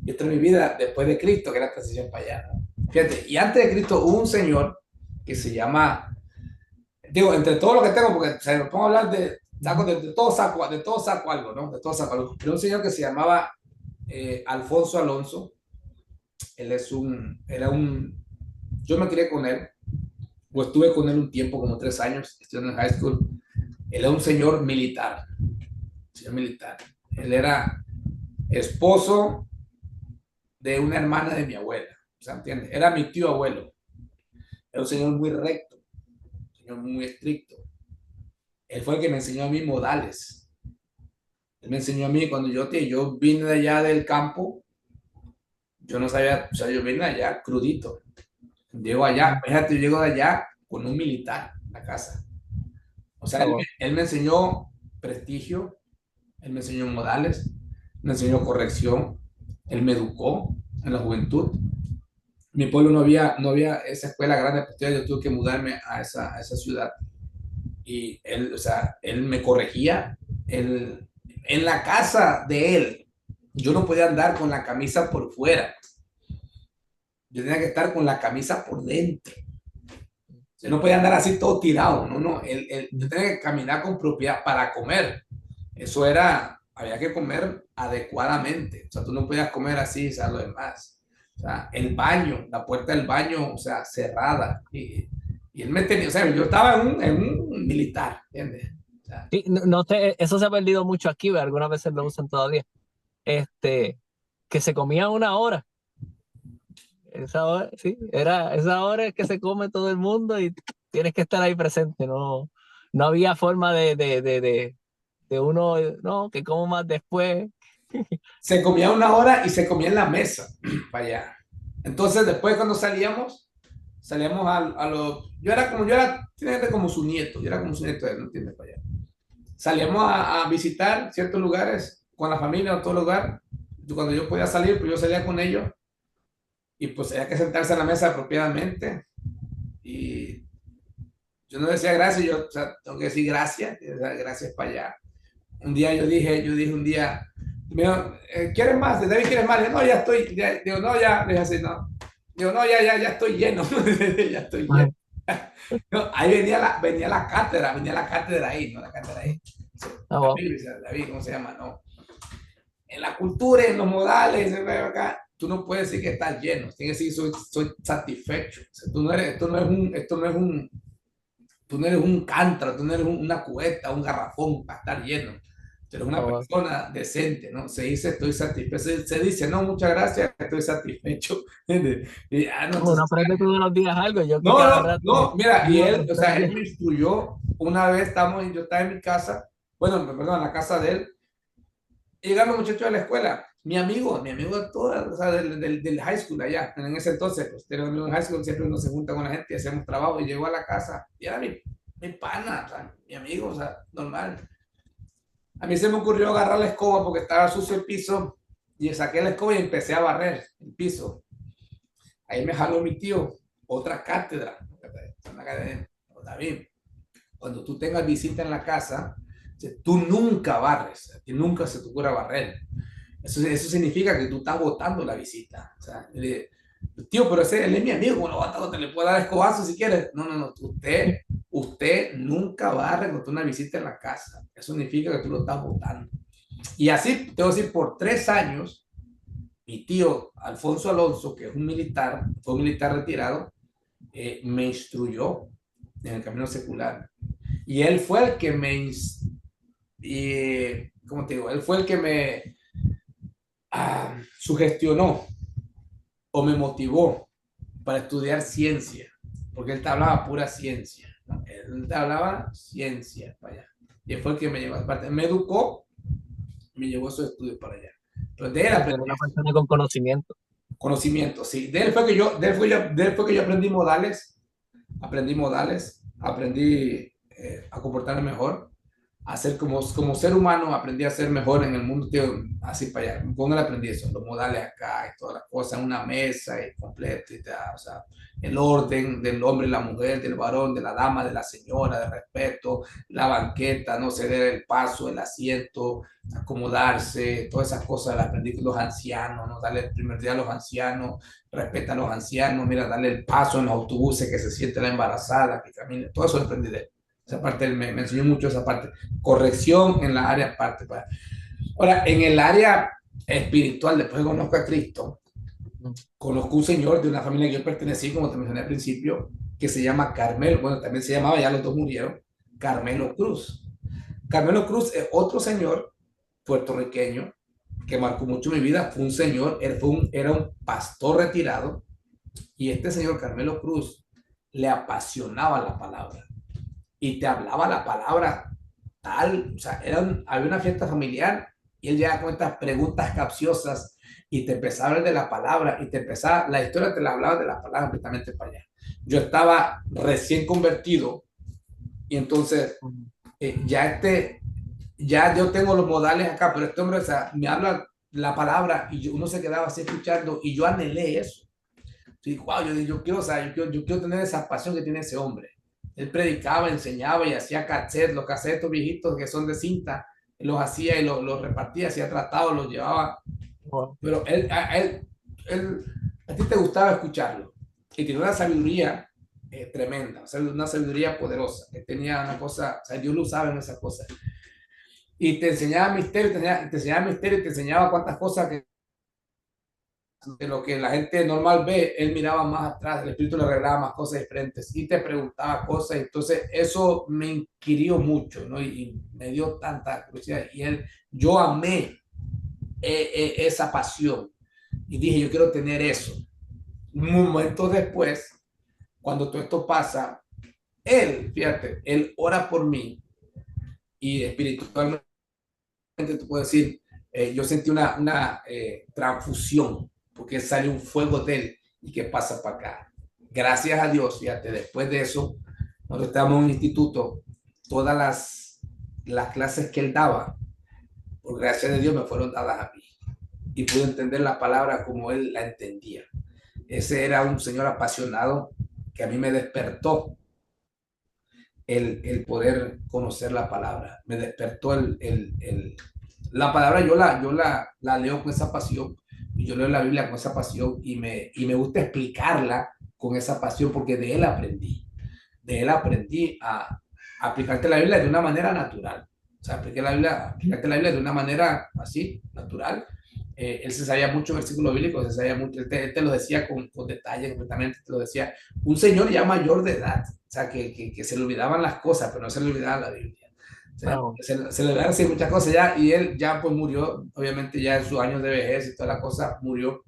y otro de mi vida después de Cristo, que era la transición para allá, ¿no? Fíjate, y antes de Cristo hubo un señor que se llama, digo, entre todo lo que tengo, porque se me pongo a hablar de todo saco algo, ¿no? De todo saco algo. Pero un señor que se llamaba Alfonso Alonso. Él yo me crié con él, o estuve con él un tiempo, como 3 años, estudiando en high school. Él es un señor señor militar. Él era esposo de una hermana de mi abuela. O sea, ¿entiendes? Era mi tío abuelo. Era un señor muy recto, un señor muy estricto. Él fue el que me enseñó a mí modales. Él me enseñó a mí cuando yo vine de allá del campo, yo no sabía, o sea, yo vine allá crudito. Llego allá, fíjate, yo llego de allá con un militar a la casa. O sea, él me enseñó prestigio, él me enseñó modales, me enseñó corrección, él me educó en la juventud. Mi pueblo no había esa escuela grande, pues yo tuve que mudarme a esa ciudad. Y él, o sea, él me corregía. Él, en la casa de él, yo no podía andar con la camisa por fuera. Yo tenía que estar con la camisa por dentro. Yo no podía andar así todo tirado, no. Yo tenía que caminar con propiedad para comer. Eso era, había que comer adecuadamente. O sea, tú no podías comer así, o sea, lo demás. O sea, el baño, la puerta del baño, o sea, cerrada. Y él me tenía, o sea, yo estaba en un militar, ¿entiendes? O sea, Sí, no, no sé, eso se ha perdido mucho aquí, ¿ve? Algunas veces lo usan todavía. Que se comía una hora. Esa hora, sí, esa hora es que se come todo el mundo y tienes que estar ahí presente. No, no había forma de uno, no, que como más después. se comía una hora y se comía en la mesa, para allá. Entonces, después cuando salíamos a los, yo era, tiene como su nieto, yo era como su nieto, no entiendes, para allá. Salíamos a visitar ciertos lugares con la familia o todo lugar. Cuando yo podía salir, pues yo salía con ellos y pues había que sentarse en la mesa apropiadamente. Y yo no decía gracias, yo, o sea, tengo que decir gracias, gracias para allá. Un día yo dije un día, me dijo, ¿quieres más? ¿De David quieres más? Digo, no, ya estoy, digo, no, ya, le dije así, no. Digo, no, ya estoy lleno, ya estoy lleno. No, ahí venía la cátedra ahí, ¿no? La cátedra ahí. Ah, wow. David, ¿cómo se llama? No. En la cultura, en los modales, acá, tú no puedes decir que estás lleno, tienes que decir soy satisfecho. O sea, tú no eres un cántaro, tú no eres una cubeta, un garrafón para estar lleno. Tú eres Ah, una wow. persona decente, ¿no? Se dice estoy satisfecho, se dice no, muchas gracias, estoy satisfecho. Y, no, Uno entonces, aprende todos los días algo. Yo que no, cada no, rato no, mira, y digo él, o sea, él gracias. me instruyó, una vez yo estaba en mi casa, bueno, perdón, en la casa de él, y llegaron los muchachos de la escuela, mi amigo de toda, o sea, del high school allá, en ese entonces, pues, tenemos amigos en high school, siempre uno se junta con la gente y hacemos trabajo, y llegó a la casa, y era mi pana, o sea, mi amigo, o sea, normal. A mí se me ocurrió agarrar la escoba porque estaba sucio el piso, y saqué la escoba y empecé a barrer el piso. Ahí me jaló mi tío, otra cátedra, David, cuando tú tengas visita en la casa, tú nunca barres, a ti nunca se te ocurra barrer. Eso significa que tú estás votando la visita. O sea, tío, pero él es mi amigo, bueno, te le puedo dar escobazo si quieres. No, usted nunca va a recoger una visita en la casa. Eso significa que tú lo estás votando. Y así, te voy a decir, por 3 años, mi tío Alfonso Alonso, que es un militar, fue un militar retirado, me instruyó en el camino secular. Y él fue el que ¿cómo te digo? Él fue el que me sugestionó o me motivó para estudiar ciencia, porque él te hablaba pura ciencia, ¿no? Él te hablaba ciencia para allá. Y fue el que me llevó, aparte, me educó, me llevó esos estudios para allá. Entonces, de él Ser aprendí una persona con conocimiento. conocimiento, sí. De él fue que yo aprendí modales, aprendí a comportarme mejor, a ser como ser humano, aprendí a ser mejor en el mundo, tío, así para allá. Con él aprendí eso, los modales acá y todas las cosas, una mesa y completo, y tal, o sea, el orden del hombre y la mujer, del varón, de la dama, de la señora, de respeto, la banqueta, no ceder el paso, el asiento, acomodarse, todas esas cosas las aprendí con los ancianos, ¿no? Darle el primer día a los ancianos, respeta a los ancianos, mira, darle el paso en los autobuses, que se siente la embarazada, que camine, todo eso lo aprendí de él. Esa parte me enseñó mucho esa parte. Corrección en la área parte. Ahora, en el área espiritual, después que conozco a Cristo, conozco un señor de una familia que yo pertenecí, como te mencioné al principio, que se llama Carmelo, bueno, también se llamaba, ya los dos murieron, Carmelo Cruz. Carmelo Cruz es otro señor puertorriqueño que marcó mucho mi vida. Fue un señor, era un pastor retirado, y este señor Carmelo Cruz le apasionaba la palabra y te hablaba la palabra tal, o sea, había una fiesta familiar y él llegaba con estas preguntas capciosas y te empezaba a hablar de la palabra y te empezaba, la historia te la hablaba de la palabra completamente para allá. Yo estaba recién convertido y entonces ya yo tengo los modales acá, pero este hombre, o sea, me habla la palabra y uno se quedaba así escuchando y yo anhelé eso. Sí, wow, yo quiero, o sea, yo quiero tener esa pasión que tiene ese hombre. Él predicaba, enseñaba y hacía cassettes, los cassettes viejitos que son de cinta, los hacía y los repartía, hacía tratados, los llevaba. Wow. Pero a ti te gustaba escucharlo. Y tenía una sabiduría tremenda, o sea, una sabiduría poderosa, que tenía una cosa, o sea, Dios lo usaba en esa cosa. Y te enseñaba misterio, te enseñaba misterio, te enseñaba cuántas cosas que de lo que la gente normal ve, él miraba más atrás, el espíritu le revelaba más cosas diferentes y te preguntaba cosas. Entonces, eso me inquirió mucho, ¿no? Y me dio tanta curiosidad. Yo amé esa pasión y dije, yo quiero tener eso. Un momento después, cuando todo esto pasa, fíjate, él ora por mí y espiritualmente te puedo decir, yo sentí una transfusión, porque sale un fuego de él y que pasa para acá. Gracias a Dios, fíjate, después de eso, nosotros estábamos en un instituto, todas las clases que él daba, por gracia de Dios, me fueron dadas a mí. Y pude entender la palabra como él la entendía. Ese era un señor apasionado que a mí me despertó el poder conocer la palabra. Me despertó la palabra, la leo con esa pasión, y yo leo la Biblia con esa pasión, y me gusta explicarla con esa pasión, porque de él aprendí a aplicarte la Biblia de una manera natural. O sea, aplicarte la Biblia de una manera así, natural. Él se sabía mucho versículos bíblicos, se sabía mucho, él te lo decía con detalle, completamente, te lo decía. Un señor ya mayor de edad, o sea, que se le olvidaban las cosas, pero no se le olvidaba la Biblia. O sea, Wow. se le olvidaban así muchas cosas ya, y él ya pues murió, obviamente ya en sus años de vejez y toda la cosa, murió,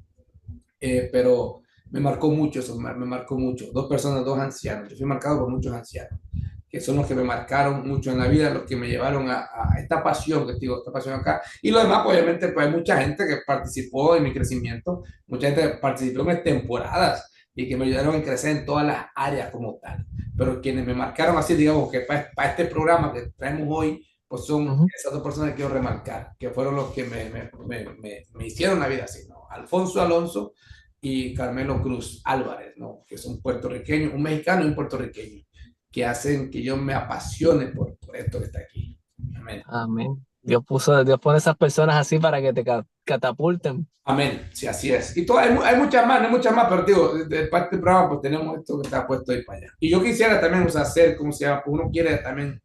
pero me marcó mucho eso, me marcó mucho. Dos personas, dos ancianos, yo fui marcado por muchos ancianos, que son los que me marcaron mucho en la vida, los que me llevaron a esta pasión, que digo, esta pasión acá. Y lo demás, pues, obviamente, pues hay mucha gente que participó en mi crecimiento, mucha gente participó en mis temporadas y que me ayudaron a crecer en todas las áreas como tal. Pero quienes me marcaron así, digamos, que para este programa que traemos hoy, pues son esas dos personas que quiero remarcar, que fueron los que me hicieron la vida así, ¿no? Alfonso Alonso y Carmelo Cruz Álvarez, ¿no? Que son puertorriqueños, un mexicano y un puertorriqueño, que hacen que yo me apasione por esto que está aquí. Amén. Amén. Dios pone esas personas así para que te catapulten. Amén. Sí, así es. Y hay muchas más, no hay muchas más, pero digo, de parte del programa, pues tenemos esto que está puesto ahí para allá. Y yo quisiera también, o sea, ser, como se llama, pues uno quiere también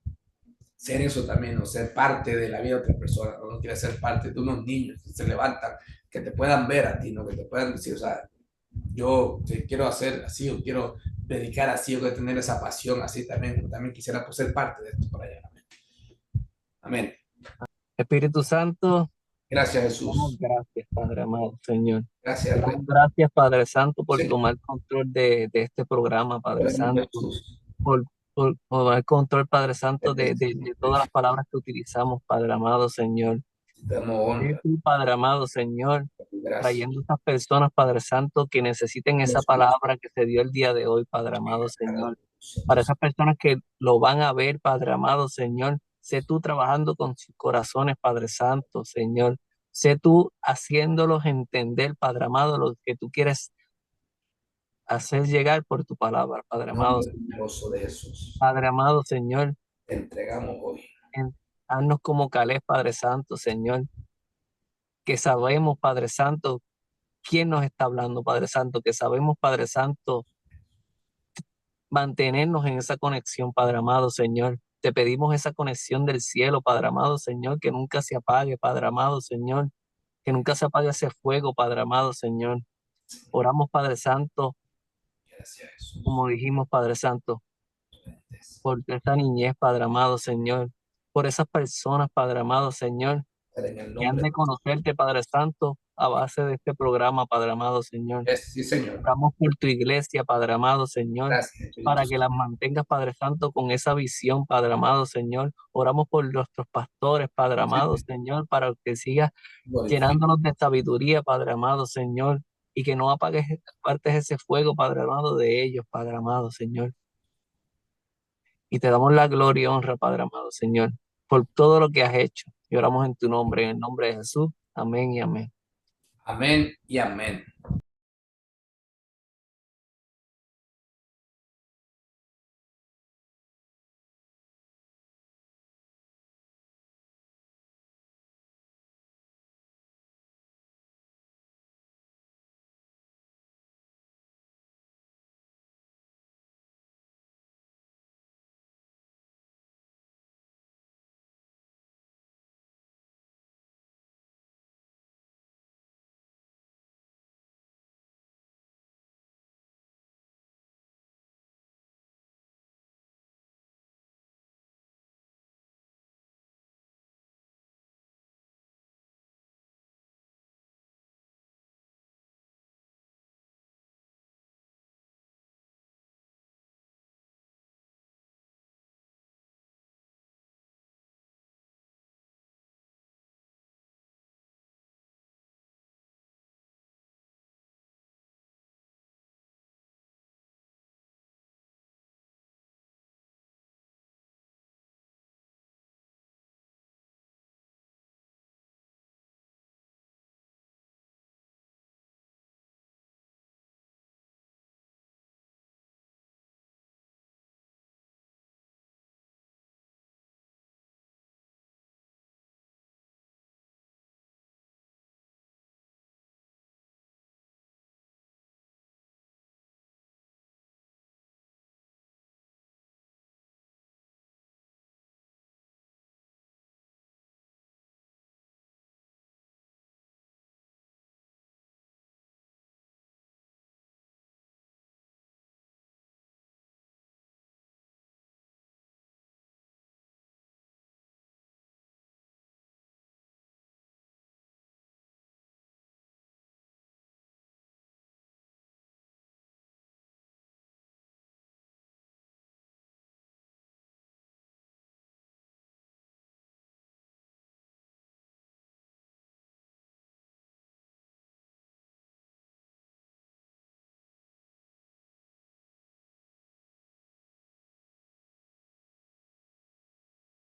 ser eso también, o ser parte de la vida de otra persona, uno quiere ser parte de unos niños que se levantan, que te puedan ver a ti, ¿no? Que te puedan decir, o sea, yo quiero hacer así, o quiero dedicar así, o quiero tener esa pasión así también, también quisiera pues, ser parte de esto para allá. Amén. Amén. Espíritu Santo, Gracias, te damos Jesús. gracias, Padre amado, Señor. Te Gracias, Rey. damos gracias, Padre Santo, por Señor. tomar control de este programa, Padre Santo. Jesús. Por tomar control, Padre Santo, de todas las palabras que utilizamos, Padre amado, Señor. Te damos honra. Tú, Padre amado, Señor, Gracias. trayendo a estas personas, Padre Santo, que necesiten esa Jesús. palabra que se dio el día de hoy, Padre amado, Señor. Para esas personas que lo van a ver, Padre amado, Señor, sé tú trabajando con sus corazones, Padre Santo, Señor. Sé tú haciéndolos entender, Padre amado, lo que tú quieres hacer llegar por tu palabra, Padre amado, Nombre Señor. poderoso de Jesús. Padre amado, Señor, Te entregamos hoy. haznos como Caleb, Padre Santo, Señor, que sabemos, Padre Santo, quién nos está hablando, Padre Santo, que sabemos, Padre Santo, mantenernos en esa conexión, Padre amado, Señor. Te pedimos esa conexión del cielo, Padre amado, Señor, que nunca se apague, Padre amado, Señor, que nunca se apague ese fuego, Padre amado, Señor. Oramos, Padre Santo, Gracias, Jesús. como dijimos, Padre Santo, por esta niñez, Padre amado, Señor, por esas personas, Padre amado, Señor, En el que han nombre de conocerte, Padre Santo, a base de este programa, Padre amado Señor. sí, Señor. Oramos por tu iglesia, Padre amado Señor, Gracias, Espíritu para que las Santo. mantengas, Padre Santo, con esa visión, Padre amado Señor. Oramos por nuestros pastores, Padre amado Señor, para que sigas Glorifica. llenándonos de sabiduría, Padre amado Señor, y que no apartes ese fuego, Padre amado, de ellos, Padre amado Señor. Y te damos la gloria y honra, Padre amado Señor, por todo lo que has hecho. Y oramos en tu nombre, en el nombre de Jesús. Amén y amén. Amén y amén.